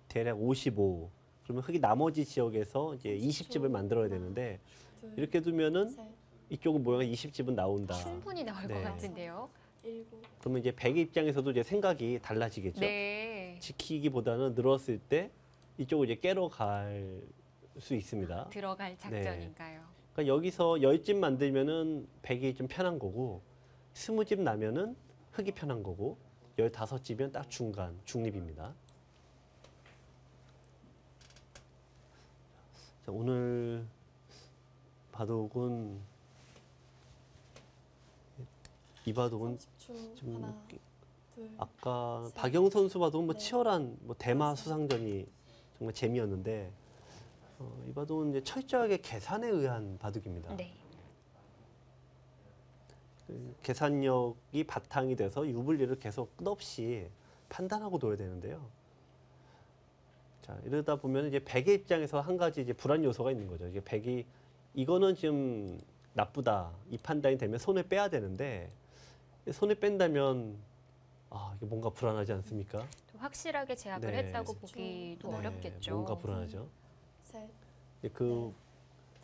대략 55. 그러면 흑이 나머지 지역에서 이제 20집을 만들어야 되는데 둘, 이렇게 두면은 셋, 이쪽은 모양이 20집은 나온다. 충분히 나올 네. 것 같은데요. 일곱. 그러면 이제 백의 입장에서도 이제 생각이 달라지겠죠. 네. 지키기보다는 늘었을 때 이쪽을 이제 깨러 갈 수 있습니다. 들어갈 작전인가요? 그러니까 여기서 10집 만들면은 백이 좀 편한 거고 20집 나면은 흑이 편한 거고 15집이면 딱 중간, 중립입니다. 자, 오늘 바둑은 이 바둑은 30초. 좀 하나, 둘, 아까 셋, 박영 선수 바둑은 뭐 넷, 치열한 뭐 대마 다섯. 수상전이 정말 재미였는데 이 바둑은 이제 철저하게 계산에 의한 바둑입니다. 네. 그 계산력이 바탕이 돼서 유불리를 계속 끝없이 판단하고 둬야 되는데요. 자, 이러다 보면 이제 백의 입장에서 한 가지 이제 불안 요소가 있는 거죠. 이게 백이 이거는 지금 나쁘다 이 판단이 되면 손에 빼야 되는데 손에 뺀다면 이게 뭔가 불안하지 않습니까? 또 확실하게 제압을 네. 했다고 보기도 네, 어렵겠죠. 뭔가 불안하죠. 셋, 그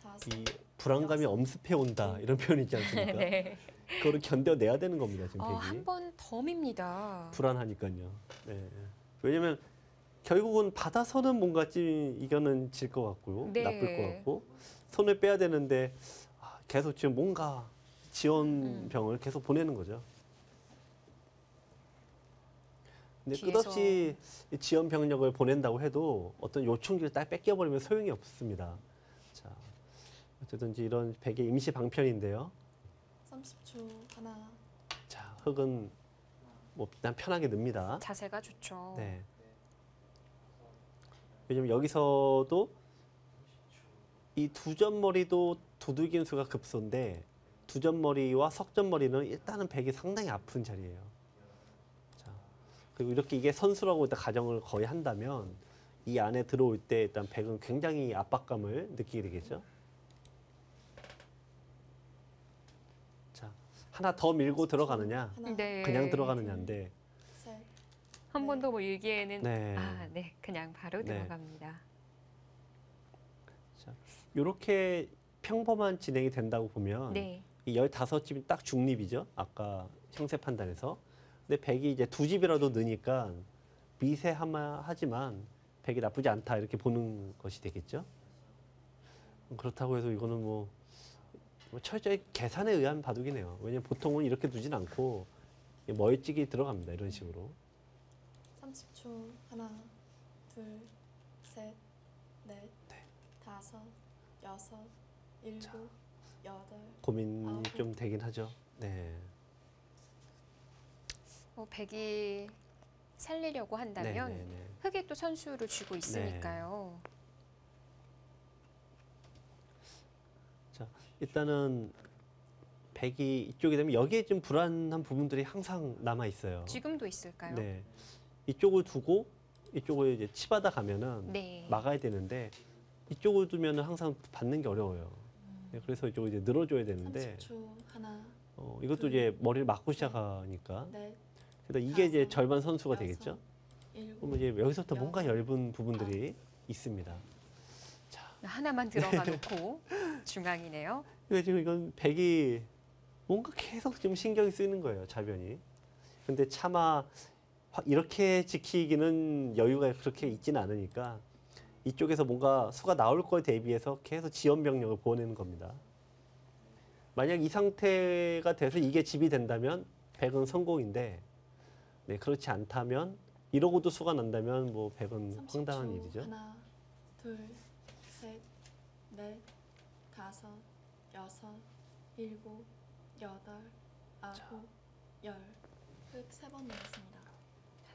다섯, 이 불안감이 여섯. 엄습해 온다 이런 표현이 있지 않습니까? 네. 그거를 견뎌내야 되는 겁니다. 지금 백이. 한 번 덤입니다. 불안하니까요. 네. 왜냐면 결국은 받아서는 뭔가 이거는 질 것 같고요. 네. 나쁠 것 같고 손을 빼야 되는데 계속 지금 뭔가 지원병을 계속 보내는 거죠. 근데 뒤에서. 끝없이 이 지원 병력을 보낸다고 해도 어떤 요충지를 딱 뺏겨버리면 소용이 없습니다. 자, 어쨌든 이런 백의 임시 방편인데요. 30초 하나, 자, 흙은 뭐 일단 편하게 늡니다. 자세가 좋죠. 네. 왜냐면 여기서도 이 두점머리도 두들긴수가 급소인데 두점머리와 석점머리는 일단은 백이 상당히 아픈 자리예요. 자, 그리고 이렇게 이게 선수라고 일단 가정을 거의 한다면 이 안에 들어올 때 일단 백은 굉장히 압박감을 느끼게 되겠죠. 자, 하나 더 밀고 들어가느냐, 하나, 네. 그냥 들어가느냐인데 셋, 한 번 더 뭐 일기에는 네. 네, 그냥 바로 네. 들어갑니다. 이렇게 평범한 진행이 된다고 보면 네. 이 15집이 딱 중립이죠. 아까 형세 판단에서. 근데 백이 이제 두 집이라도 넣으니까 미세하지만 백이 나쁘지 않다 이렇게 보는 것이 되겠죠. 그렇다고 해서 이거는 뭐 철저히 계산에 의한 바둑이네요. 왜냐면 보통은 이렇게 두진 않고 멀찍이 들어갑니다. 이런 식으로. 30초 하나, 둘, 셋, 넷, 다섯, 여섯, 일곱, 여덟. 고민이 좀 되긴 하죠. 네. 백이 살리려고 한다면 네, 네, 네. 흙이 또 선수를 쥐고 있으니까요. 자, 일단은 백이 이쪽이 되면 여기에 좀 불안한 부분들이 항상 남아 있어요. 지금도 있을까요? 네. 이쪽을 두고 이쪽을 이제 치받아 가면은 네. 막아야 되는데 이쪽을 두면은 항상 받는 게 어려워요. 네, 그래서 이쪽을 이제 늘어줘야 되는데 30초 하나, 이것도 이제 머리를 막고 시작하니까 넷, 그래서 이게 이제 다섯, 절반 선수가 여섯, 되겠죠. 일곱. 그러면 이제 여기서부터 뭔가 여덟, 얇은 부분들이 있습니다. 하나만 들어가 놓고 중앙이네요. 그러니까 지금 이건 백이 뭔가 계속 좀 신경이 쓰이는 거예요, 자변이. 근데 차마 이렇게 지키기는 여유가 그렇게 있지는 않으니까 이쪽에서 뭔가 수가 나올 거에 대비해서 계속 지원 병력을 보내는 겁니다. 만약 이 상태가 돼서 이게 집이 된다면 백은 성공인데 네, 그렇지 않다면 이러고도 수가 난다면 뭐 백은 30초 황당한 일이죠. 하나, 둘, 셋, 넷, 다섯, 여섯, 일곱, 여덟, 아홉, 열. 흙 3번 남았습니다.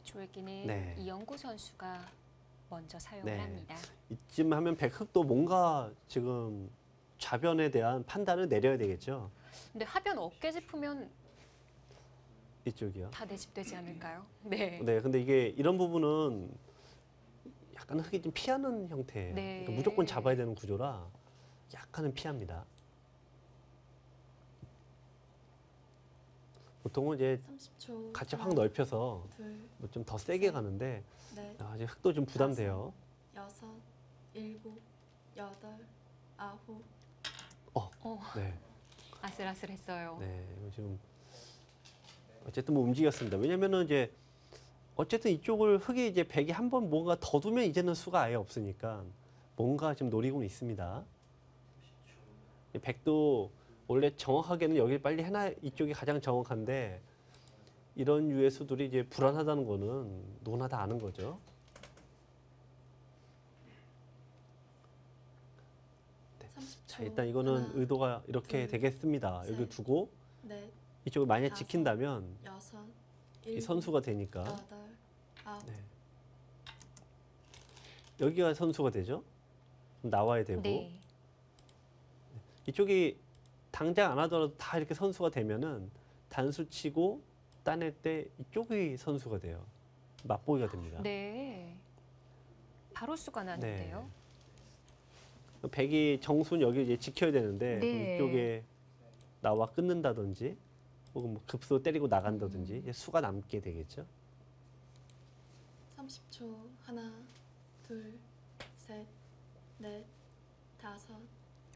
조일기는 네. 이영구 선수가 먼저 사용을 네. 합니다. 이쯤 하면 백흑도 뭔가 지금 좌변에 대한 판단을 내려야 되겠죠. 근데 하변 어깨 짚으면 이쪽이요. 다 내집되지 않을까요? 네. 네, 근데 이게 이런 부분은 약간 흙이 좀 피하는 형태예요. 네. 그러니까 무조건 잡아야 되는 구조라 약간은 피합니다. 보통은 이제 30초. 같이 하나, 확 넓혀서 둘, 뭐 좀 더 세게 가는데 넷, 이제 흙도 좀 부담돼요. 여섯, 일곱, 여덟, 아홉. 네, 아슬아슬했어요. 네, 이거 지금 어쨌든 뭐 움직였습니다. 왜냐면은 이제 어쨌든 이쪽을 흙이 이제 백이 한 번 뭔가 더 두면 이제는 수가 아예 없으니까 뭔가 지금 노리고는 있습니다. 백도 원래 정확하게는 여기를 빨리 해놔 이쪽이 가장 정확한데 이런 유의 수들이 이제 불안하다는 거는 누구나 다 아는 거죠. 자, 일단 이거는 하나, 의도가 이렇게 둘, 되겠습니다. 여기 셋, 두고 넷, 이쪽을 만약 다섯, 지킨다면 여섯, 이 일곱, 선수가 되니까 여덟, 아홉. 네. 여기가 선수가 되죠. 그럼 나와야 되고 네. 이쪽이 당장 안 하더라도 다 이렇게 선수가 되면은 단수 치고 따낼 때 이쪽이 선수가 돼요. 맞보기가 됩니다. 네. 바로 수가 나는데요. 백이 정수는 여기 이제 지켜야 되는데 네. 이쪽에 나와 끊는다든지 혹은 뭐 급소 때리고 나간다든지 이제 수가 남게 되겠죠. 30초. 하나, 둘, 셋, 넷, 다섯,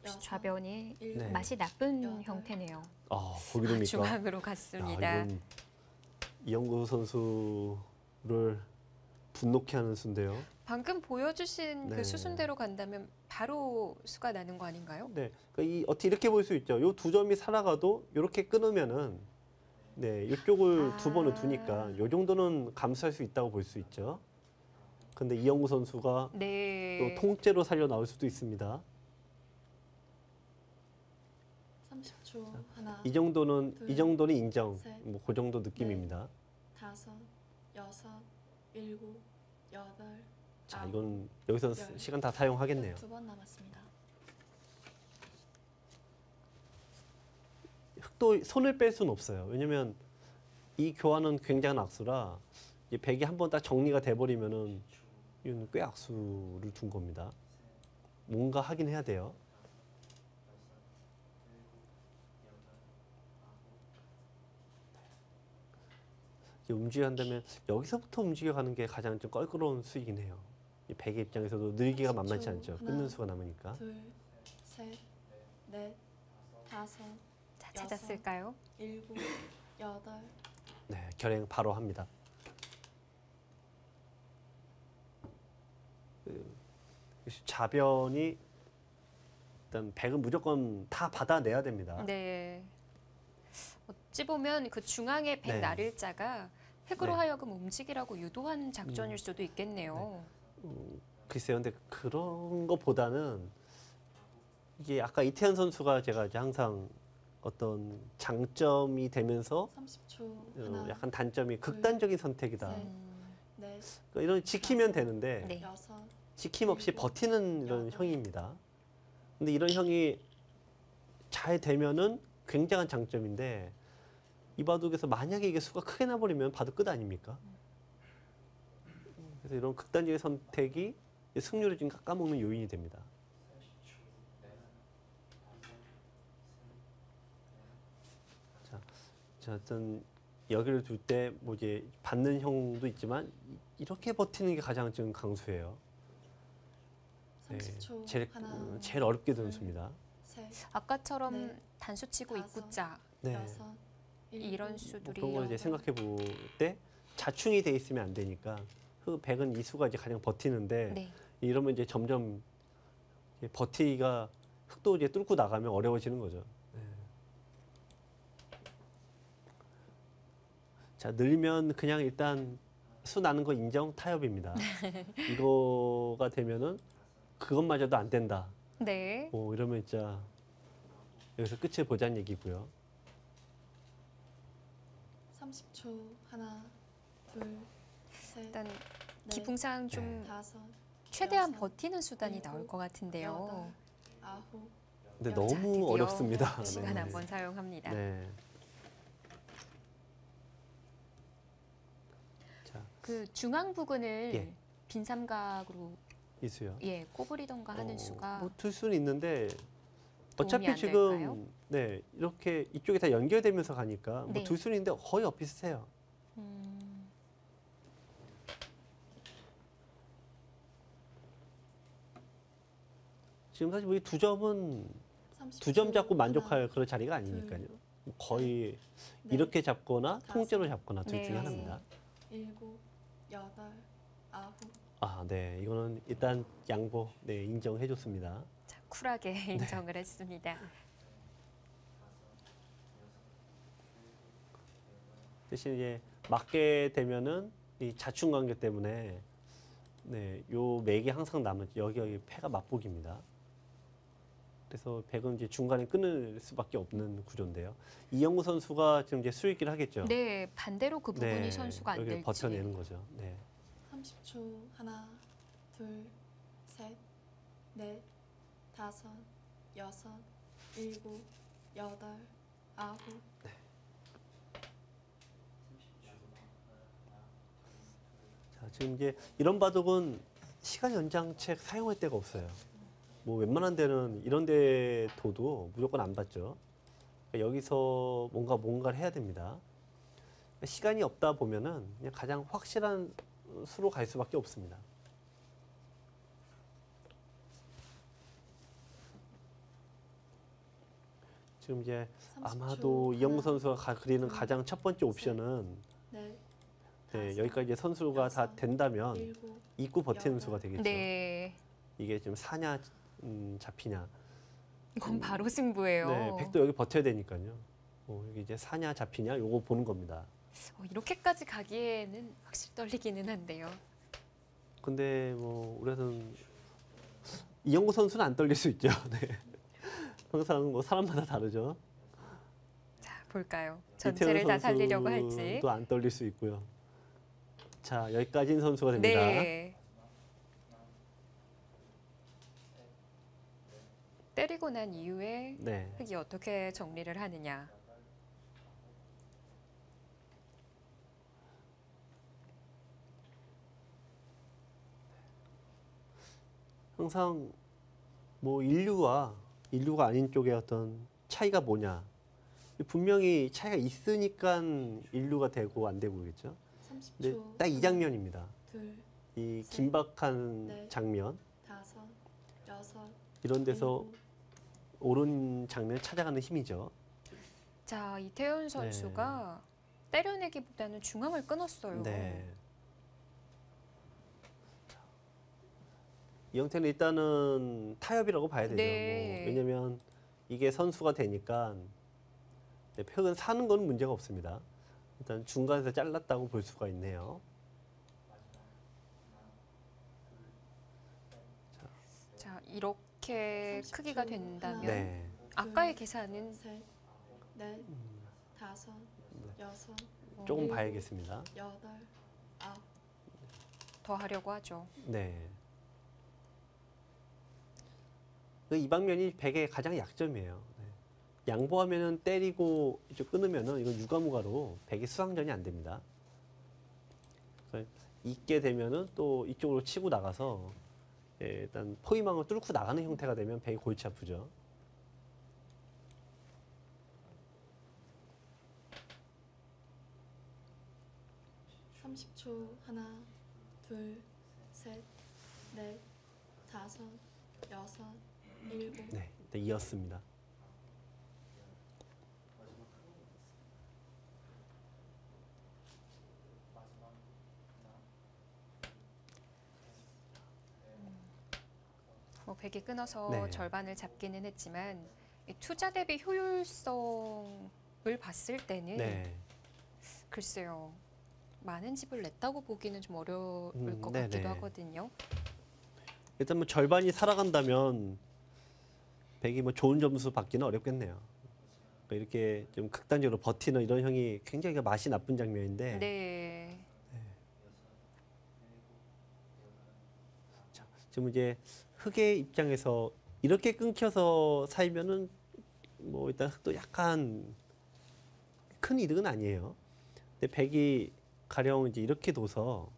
여섯, 좌변이 일곱, 네. 맛이 나쁜 여덟. 형태네요. 거기 됩니까? 중앙으로 갔습니다. 이건 이영구 선수를 분노케 하는 수인데요. 방금 보여주신 네. 그 수순대로 간다면 바로 수가 나는 거 아닌가요? 네, 그러니까 어떻게 이렇게 볼 수 있죠. 요 두 점이 살아가도 이렇게 끊으면은 네, 이쪽을 두 번을 두니까 요 정도는 감수할 수 있다고 볼 수 있죠. 근데 이영구 선수가 네. 또 통째로 살려 나올 수도 있습니다. 30초. 하나, 이 정도는 둘, 이 정도는 인정. 셋, 뭐 그 정도 느낌입니다. 다섯, 여섯, 일곱, 여덟, 자, 아홉, 이건 여기서 열. 시간 다 사용하겠네요. 2번 남았습니다. 흑도 손을 뺄 수는 없어요. 왜냐면 이 교환은 굉장한 악수라 이 백이 한번 딱 정리가 돼 버리면은 이건 꽤 악수를 둔 겁니다. 뭔가 하긴 해야 돼요. 이제 움직여간다면 여기서부터 움직여가는 게 가장 좀 껄끄러운 수이긴 해요. 이 백의 입장에서도 늘기가 만만치 않죠. 하나, 끊는 수가 남으니까. 둘, 셋, 넷, 다섯, 자, 찾았을까요? 일곱, 여덟, 네, 결행 바로 합니다. 좌변이 일단 백은 무조건 다 받아내야 됩니다. 네. 어찌 보면 그 중앙의 백 네. 나를자가 획으로 네. 하여금 움직이라고 유도한 작전일 수도 있겠네요. 글쎄요, 근데 그런 것보다는 이게 아까 이태현 선수가 제가 이제 항상 어떤 장점이 되면서 30초. 하나, 약간 단점이 극단적인 선택이다. 셋, 음, 넷, 그러니까 이런 지키면 되는데 네. 여섯, 지킴 없이 버티는 이런 여덟. 형입니다. 근데 이런 형이 잘 되면은 굉장한 장점인데 이 바둑에서 만약에 이게 수가 크게 나버리면 바둑 끝 아닙니까? 그래서 이런 극단적인 선택이 승률을 좀 깎아먹는 요인이 됩니다. 자, 어떤 여기를 둘 때 뭐 이제 받는 형도 있지만 이렇게 버티는 게 가장 좀 강수예요. 네, 30초. 하나, 제일 어렵게 드는 둘, 수입니다. 셋, 아까처럼 네. 단수치고 다섯. 입구자 네. 여섯, 이런 일곱, 수들이 그런 걸 이제 여덟. 생각해 볼 때 자충이 돼 있으면 안 되니까 그 백은 이 수가 이제 가장 버티는데 네. 이러면 이제 점점 이제 버티기가 흑도 이제 뚫고 나가면 어려워지는 거죠. 네. 자, 늘면 그냥 일단 수 나는 거 인정 타협입니다. 이거가 되면은 그것마저도 안 된다. 네. 이러면 진짜 여기서 끝을 보자는 얘기고요. 30초. 하나, 둘, 셋, 일단 넷, 기풍상 좀 다섯, 최대한 여섯, 버티는 수단이 일곱, 나올 것 같은데요. 여덟, 아홉, 근데 자, 너무 드디어 어렵습니다. 시간 네. 한번 사용합니다. 네. 자, 그 중앙 부근을 예. 빈 삼각으로 이수요. 꼬부리던가 하는 수가 뭐둘 수는 있는데 도움이 어차피 안 지금 될까요? 네 이렇게 이쪽이 다 연결되면서 가니까 네. 뭐둘 수는 있는데 거의 엇비슷해요. 음, 지금 사실 우리 두 점은 30초. 두 점 잡고 만족할 하나, 그런 자리가 아니니까요. 뭐 거의 넷, 이렇게 잡거나 다섯, 통째로 잡거나 둘 네. 중에 하나입니다. 일곱, 여덟, 아홉, 아, 네, 이거는 일단 양보 네 인정해줬습니다. 자, 쿨하게 인정을 했습니다. 대신 이제 맞게 되면은 이 자충 관계 때문에 네, 요 맥이 항상 남은 여기 패가 맞복입니다. 그래서 백은 이제 중간에 끊을 수밖에 없는 구조인데요. 이영구 선수가 지금 이제 수익기를 하겠죠. 네, 반대로 그 부분이 네, 선수가 안 여기 될지. 버텨내는 거죠. 네. 30초. 하나, 둘, 셋, 넷, 다섯, 여섯, 일곱, 여덟, 아홉, 지금 이제 이런 바둑은 시간 연장책 사용할 데가 없어요. 뭐 웬만한 데는 이런 데 둬도 무조건 안 받죠. 그러니까 여기서 뭔가를 해야 됩니다. 그러니까 시간이 없다 보면은 그냥 가장 확실한 수로 갈 수밖에 없습니다. 지금 이제 30초. 아마도 이영구 하나, 선수가 그리는 둘, 가장 첫 번째 옵션은 넷, 네, 다섯, 여기까지 이제 선수가 다 여섯, 된다면 일곱, 입구 버티는 여덟. 수가 되겠죠. 네. 이게 지금 사냐 잡히냐. 이건 바로 승부예요. 네, 백도 여기 버텨야 되니까요. 여기 이제 사냐 잡히냐 요거 보는 겁니다. 이렇게까지 가기에는 확실히 떨리기는 한데요. 근데 뭐 우리는 이영구 선수는 안 떨릴 수 있죠. 네. 항상 뭐 사람마다 다르죠. 자, 볼까요? 전체를 다 살리려고 할지. 또 안 떨릴 수 있고요. 자, 여기까지는 선수가 됩니다. 네. 때리고 난 이후에 네. 흑이 어떻게 정리를 하느냐. 항상 뭐 인류가 아닌 쪽의 어떤 차이가 뭐냐. 분명히 차이가 있으니까 인류가 되고 안 되고 그러겠죠. 30초. 근데 딱 이 장면입니다. 둘, 이 셋, 긴박한 넷. 장면. 다섯, 여섯, 이런 데서 일곱, 옳은 장면을 찾아가는 힘이죠. 자, 이태훈 선수가 때려내기보다는 중앙을 끊었어요. 네. 이 형태는 일단은 타협이라고 봐야 되죠. 네. 뭐 왜냐면 이게 선수가 되니까 네, 팩은 사는 건 문제가 없습니다. 일단 중간에서 잘랐다고 볼 수가 있네요. 자, 이렇게 30초. 크기가 된다면 네. 아까의 계산은 셋, 넷, 다섯, 여섯, 조금 일곱, 봐야겠습니다. 여덟, 아홉. 더 하려고 하죠. 네. 이 방면이 백의 가장 약점이에요. 네. 양보하면은 때리고 이쪽 끊으면은 이건 유가무가로 백이 수상전이 안 됩니다. 그래서 있게 되면은 또 이쪽으로 치고 나가서 일단 포위망을 뚫고 나가는 형태가 되면 백이 골치 아프죠. 삼십 초. 하나, 둘, 셋, 넷, 다섯, 여섯, 일곱. 네, 일단 이었습니다. 뭐 백이 끊어서 네. 절반을 잡기는 했지만 이 투자 대비 효율성을 봤을 때는 네. 글쎄요. 많은 집을 냈다고 보기는 좀 어려울 것 네네. 같기도 하거든요. 일단 뭐 절반이 살아간다면 백이 뭐 좋은 점수 받기는 어렵겠네요. 그러니까 이렇게 좀 극단적으로 버티는 이런 형이 굉장히 맛이 나쁜 장면인데 네. 자, 지금 이제 흑의 입장에서 이렇게 끊겨서 살면은 뭐 일단 흑도 약간 큰 이득은 아니에요. 근데 백이 가령 이제 이렇게 둬서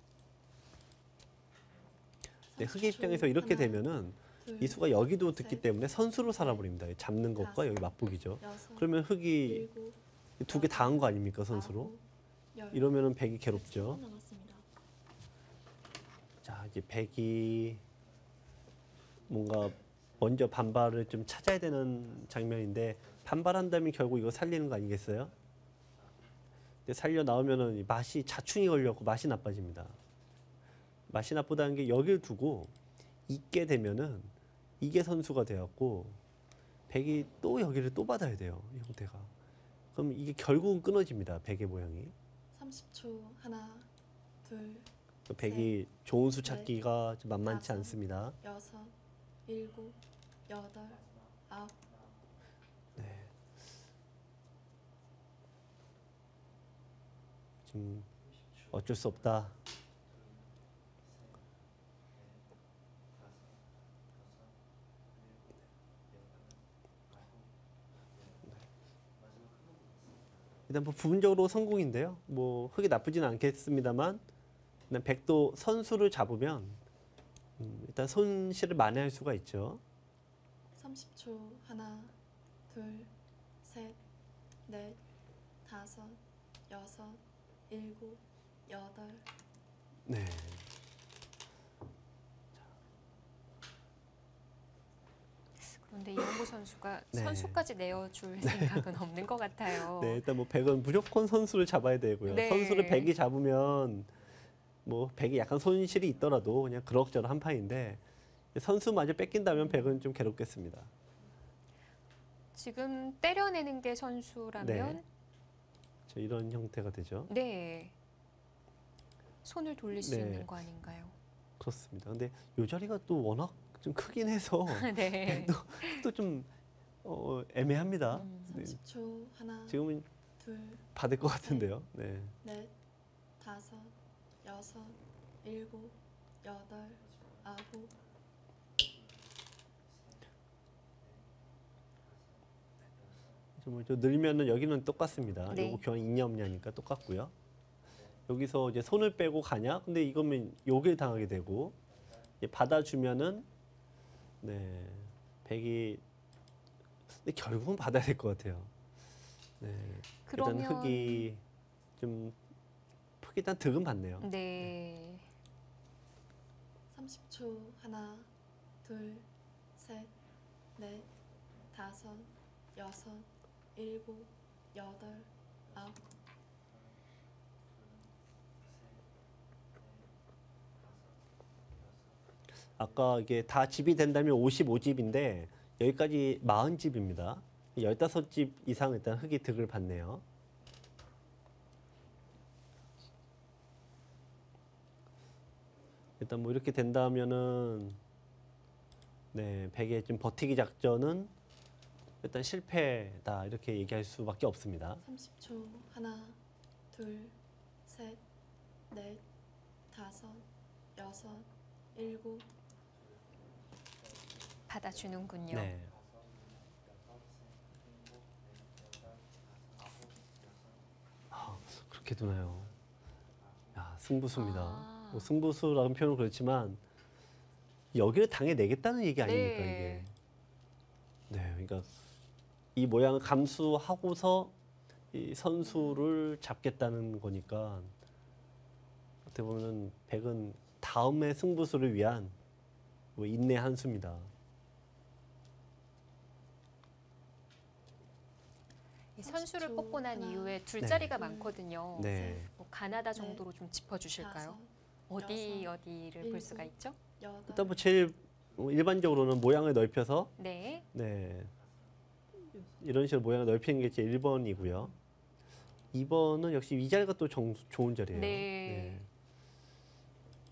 네, 흑의 30초. 입장에서 이렇게 하나, 되면은 둘, 이 수가 여기도 듣기 셋, 때문에 선수로 살아버립니다. 잡는 것과 다섯, 여기 맞보기죠. 여섯, 그러면 흑이 일곱, 두 개 다 한 거 아닙니까 선수로? 아홉, 열. 이러면은 백이 괴롭죠. 10분 남았습니다. 자 이제 백이 뭔가 먼저 반발을 좀 찾아야 되는 장면인데 반발한다면 결국 이거 살리는 거 아니겠어요? 근데 살려 나오면은 이 맛이 자충이 걸려갖고 맛이 나빠집니다. 맛이 나쁘다는 게 여길 두고 있게 되면은 이게 선수가 되었고 백이 또 여기를 또 받아야 돼요. 이 형태가. 그럼 이게 결국은 끊어집니다. 백의 모양이. 30초. 하나, 둘, 백이 좋은 수 찾기가 좀 만만치 다섯. 않습니다. 여섯, 일곱, 여덟, 아홉. 지금 어쩔 수 없다. 일단 뭐 부분적으로 성공인데요. 뭐 흑이 나쁘지는 않겠습니다만 일단 백도 선수를 잡으면 일단 손실을 만회할 수가 있죠. 30초. 하나, 둘, 셋, 넷, 다섯, 여섯, 일곱, 여덟. 네. 그런데 이영구 선수가 네. 선수까지 내어줄 생각은 없는 것 같아요. 네, 일단 뭐 백은 무조건 선수를 잡아야 되고요. 네. 선수를 백이 잡으면 뭐 백이 약간 손실이 있더라도 그냥 그럭저럭 한 판인데 선수마저 뺏긴다면 백은 좀 괴롭겠습니다. 지금 때려내는 게 선수라면 저 이런 형태가 되죠. 네. 손을 돌릴 수 네. 있는 거 아닌가요? 그렇습니다. 근데 이 자리가 또 워낙 좀 크긴 해서 네. 또 좀 애매합니다. 네. 30초. 하나, 지금은 둘, 받을 것 같은데요. 네. 넷, 다섯, 여섯, 일곱, 여덟, 아홉. 좀 늘면은 여기는 똑같습니다. 네. 요거 교환 있냐 없냐니까 똑같고요. 여기서 이제 손을 빼고 가냐? 근데 이거면 요길 당하게 되고 이제 받아주면은 네 백이 근데 결국은 받아야 될 것 같아요. 네 그러면 일단 흙이 좀 일단 득은 받네요. 네. 30초. 하나, 둘, 셋, 넷, 다섯, 여섯, 일곱, 여덟, 아홉. 아까 이게 다 집이 된다면 55집인데 여기까지 40집입니다. 15집 이상 일단 흙이 득을 받네요. 일단 뭐 이렇게 된다면은 네, 백의 좀 버티기 작전은 일단 실패다 이렇게 얘기할 수밖에 없습니다. 30초. 하나, 둘, 셋, 넷, 다섯, 여섯, 일곱. 받아주는군요. 네. 그렇게 두나요? 야, 승부수입니다. 아. 뭐 승부수라는 표현은 그렇지만 여기를 당해내겠다는 얘기 아닙니까 네. 이게? 네, 그러니까 이 모양을 감수하고서 이 선수를 잡겠다는 거니까 어떻게 보면 백은 다음의 승부수를 위한 뭐 인내 한 수입니다. 이 선수를 30초. 뽑고 난 하나, 이후에 둘 네. 자리가 둘, 많거든요. 네. 뭐 가나다 정도로 좀 짚어주실까요? 어디를 볼 일곱. 수가 있죠? 여덟. 일단 뭐 제일 일반적으로는 모양을 넓혀서 네. 네 이런 식으로 모양을 넓히는 게 제 1번이고요. 2번은 역시 이 자리가 또 좋은 자리예요. 네.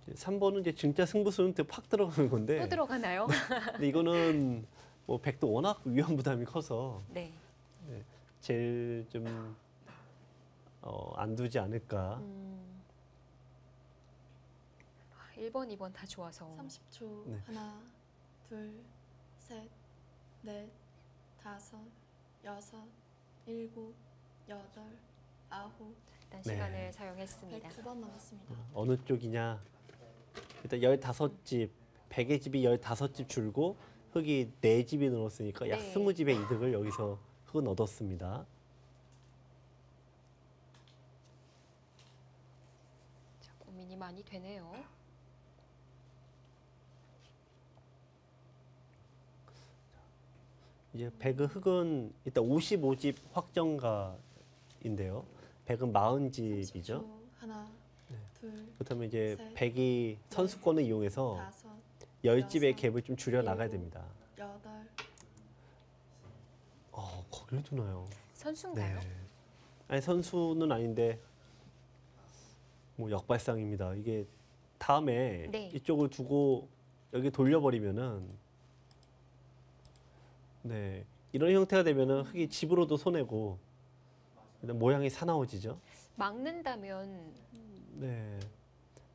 3번은 이제 진짜 승부수는 또 팍 들어가는 건데 또 들어가나요? 근데 이거는 뭐 백도 워낙 위험 부담이 커서 네. 제일 좀 안 두지 않을까. 1번, 2번 다 좋아서. 30초. 네. 하나, 둘, 셋, 넷, 다섯, 여섯, 일곱, 여덟, 아홉. 일단 네. 시간을 사용했습니다. 109번 남았습니다. 어느 쪽이냐. 일단 15집, 백의 집이 15집 줄고 흙이 4집이 늘었으니까 약 네. 20집의 이득을 여기서 흙은 얻었습니다. 자, 고민이 많이 되네요. 이제 백의 흙은 일단 55집 확정가인데요. 백은 40집이죠. 30초. 하나, 둘, 그렇다면 이제 셋, 백이 선수권을 이용해서 다섯, 10집의 여섯, 갭을 좀 줄여 나가야 일곱. 됩니다. 여덟. 거기를 두나요? 선수인가요? 아니 선수는 아닌데 뭐 역발상입니다. 이게 다음에 네. 이쪽을 두고 여기 돌려버리면은 네 이런 형태가 되면은 흙이 집으로도 손해고 일단 모양이 사나워지죠. 막는다면 네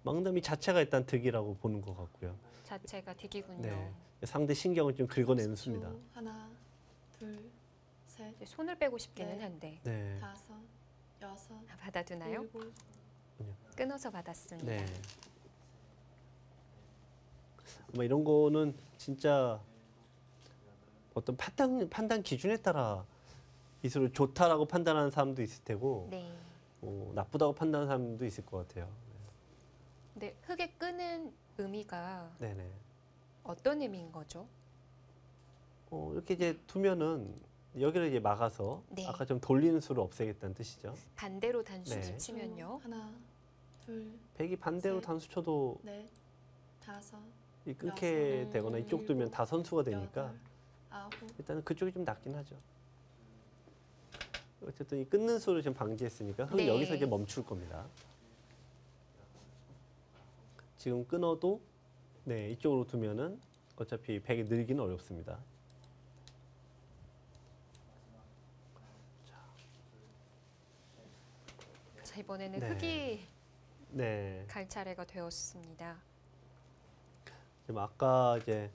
망담이 자체가 일단 득이라고 보는 것 같고요. 자체가 득이군요. 네 상대 신경을 좀 긁어내는 30초. 수입니다. 하나, 둘, 셋, 이제 손을 빼고 싶기는 네. 한데 네 다섯, 여섯, 받아두나요? 일곱, 끊어서 받았습니다. 네. 뭐 이런 거는 진짜 어떤 판단 기준에 따라 이수를 좋다라고 판단하는 사람도 있을 테고 네. 나쁘다고 판단하는 사람도 있을 것 같아요. 근데 흙에 끄는 의미가 네네. 어떤 의미인 거죠? 이렇게 이제 두면은 여기를 이제 막아서 네. 아까 좀 돌리는 수를 없애겠다는 뜻이죠. 반대로 단수 네. 치면요. 하나, 둘, 백이 반대로 셋. 단수 쳐도 넷, 다섯, 이 끊게 여섯. 되거나 이쪽 두면 다 선수가 되니까 여덟, 아홉, 일단은 그쪽이 좀 낫긴 하죠. 어쨌든 이 끊는 수를 지금 방지했으니까 흙 네. 여기서 이제 멈출 겁니다. 지금 끊어도 네 이쪽으로 두면은 어차피 백이 늘기는 어렵습니다. 자, 이번에는 네. 흙이 네. 갈 차례가 되었습니다. 지금 아까 이제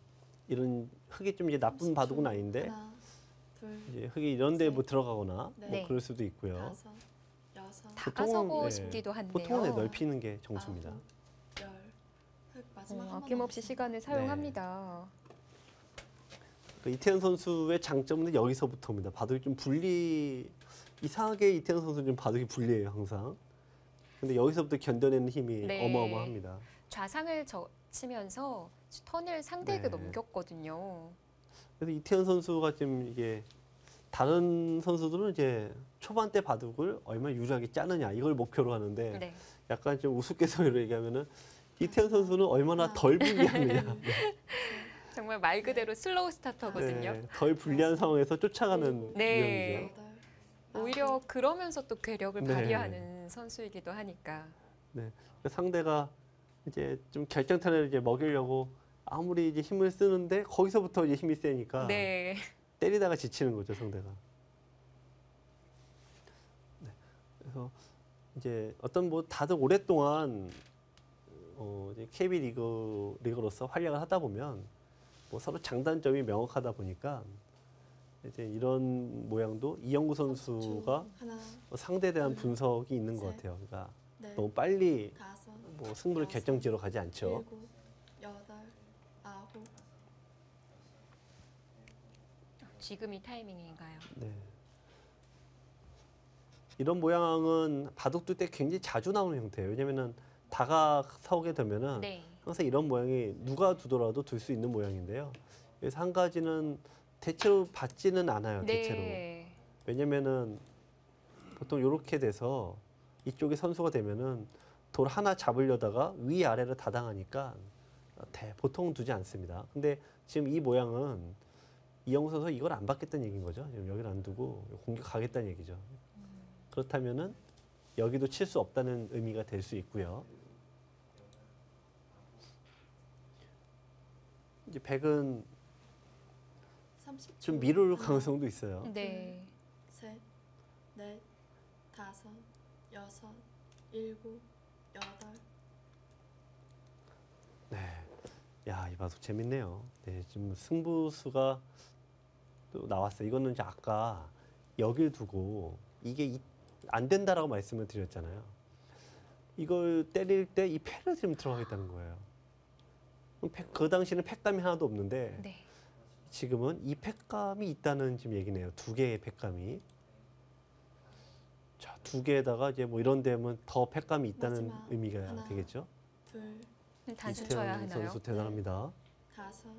이런 흙이 좀 이제 나쁜 30초. 바둑은 아닌데 하나, 둘, 이제 흙이 이런데 뭐 셋. 들어가거나 네. 뭐 그럴 수도 있고요. 다섯, 여섯, 다가서고 예, 싶기도 한데요. 보통은 네, 넓히는 게 정수입니다. 아홉, 열. 흙 마지막 한 번 아낌없이 남았습니다. 시간을 사용합니다. 이태현 선수의 장점은 여기서부터입니다. 바둑이 좀 이상하게 이태현 선수는 좀 바둑이 불리해요 항상. 근데 여기서부터 견뎌내는 힘이 네. 어마어마합니다. 좌상을 치면서 턴을 상대에게 네. 넘겼거든요. 그래서 이태현 선수가 지금 이게 다른 선수들은 이제 초반 때 바둑을 얼마나 유리하게 짜느냐 이걸 목표로 하는데 네. 약간 좀 우스갯소리로 얘기하면은 이태현 선수는 얼마나 덜 불리하느냐. 정말 말 그대로 슬로우 스타터거든요. 네, 덜 불리한 상황에서 쫓아가는 네. 유형이죠. 여덟, 오히려 아홉, 그러면서 또 괴력을 네. 발휘하는 선수이기도 하니까. 상대가 이제 좀 결정타를 이제 먹이려고 아무리 이제 힘을 쓰는데 거기서부터 이제 힘이 세니까 네. 때리다가 지치는 거죠 상대가. 네. 그래서 이제 어떤 뭐 다들 오랫동안 이제 KB 리그로서 활약을 하다 보면 뭐 서로 장단점이 명확하다 보니까 이제 이런 모양도 이영구 선수가 30초. 하나, 상대에 대한 분석이 있는 것 셋. 같아요. 그러니까 넷, 너무 빨리 다섯, 뭐 승부를 여섯, 결정지으러 가지 않죠. 일곱, 여덟, 아홉, 지금이 타이밍인가요? 네. 이런 모양은 바둑 둘 때 굉장히 자주 나오는 형태예요. 왜냐면은 다가서게 되면은 네. 항상 이런 모양이 누가 두더라도 둘 수 있는 모양인데요. 그래서 한 가지는 대체로 받지는 않아요. 대체로. 네. 왜냐면은 보통 이렇게 돼서 이쪽이 선수가 되면은 돌 하나 잡으려다가 위아래를 다 당하니까 보통 두지 않습니다. 근데 지금 이 모양은 이영우 선수 이걸 안 받겠다는 얘기인 거죠. 지금 여기를 안 두고 공격하겠다는 얘기죠. 그렇다면은 여기도 칠 수 없다는 의미가 될 수 있고요. 이제 백은 30초. 좀 미룰 하나, 가능성도 있어요. 네. 셋, 넷, 다섯, 여섯, 일곱, 여덟. 네. 야, 이 바둑 재밌네요. 네, 지금 승부수가 또 나왔어요. 이거는 이제 아까 여길 두고 이게 안 된다라고 말씀을 드렸잖아요. 이걸 때릴 때 이 패를 지금 들어가겠다는 거예요. 그 당시에는 팩감이 하나도 없는데 네. 지금은 이 팩감이 있다는 지금 얘기네요. 두 개의 팩감이. 자, 두 개에다가 이제 뭐 이런 데면 더 팩감이 있다는 마지막 의미가 하나. 되겠죠. 둘, 단수 쳐야 이태현 하나요? 선수 대단합니다. 다섯,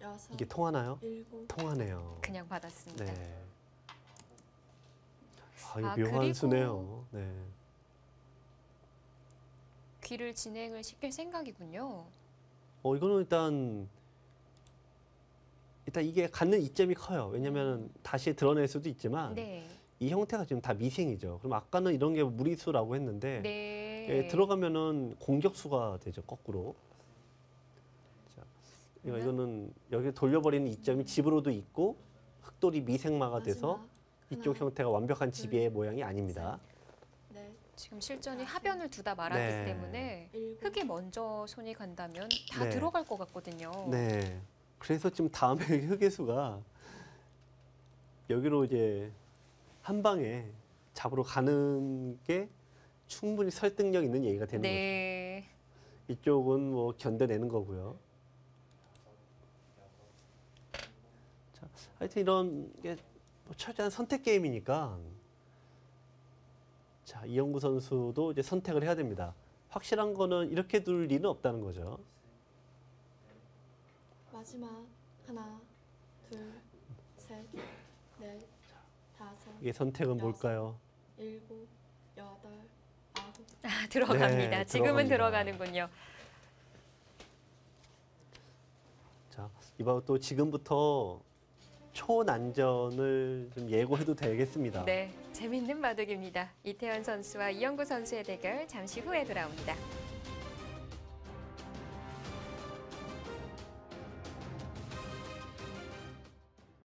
여섯, 이게 통하나요? 일곱, 통하네요. 그냥 받았습니다. 네. 아, 이거 아, 묘한 그리고- 수네요. 네. 귀를 진행을 시킬 생각이군요. 이거는 일단 이게 갖는 이점이 커요. 왜냐면 다시 드러낼 수도 있지만 네. 이 형태가 지금 다 미생이죠. 그럼 아까는 이런 게 무리수라고 했는데 네. 예, 들어가면은 공격수가 되죠. 거꾸로. 자, 이거는 여기 돌려버리는 이점이 집으로도 있고 흑돌이 미생마가 돼서 마지막. 이쪽 하나, 형태가 완벽한 둘, 지배의 모양이 아닙니다. 넷, 지금 실전이 다섯, 하변을 두다 말았기 네. 때문에 일곱, 흙이 먼저 손이 간다면 다 네. 들어갈 것 같거든요. 네. 그래서 지금 다음에 흑의수가 여기로 이제 한 방에 잡으러 가는 게 충분히 설득력 있는 얘기가 되는 네. 거죠. 이쪽은 뭐 견뎌내는 거고요. 자, 하여튼 이런 게 뭐 철저한 선택 게임이니까 자, 이영구 선수도 이제 선택을 해야 됩니다. 확실한 거는 이렇게 둘 리는 없다는 거죠. 마지막 하나, 둘, 셋, 넷, 다섯, 이게 선택은 뭘까요? 일곱, 여덟, 아홉. 아, 들어갑니다. 네, 지금은 들어갑니다. 들어가는군요. 자, 이번 또 지금부터 초난전을 좀 예고해도 되겠습니다. 네, 재밌는 바둑입니다. 이태현 선수와 이영구 선수의 대결 잠시 후에 돌아옵니다.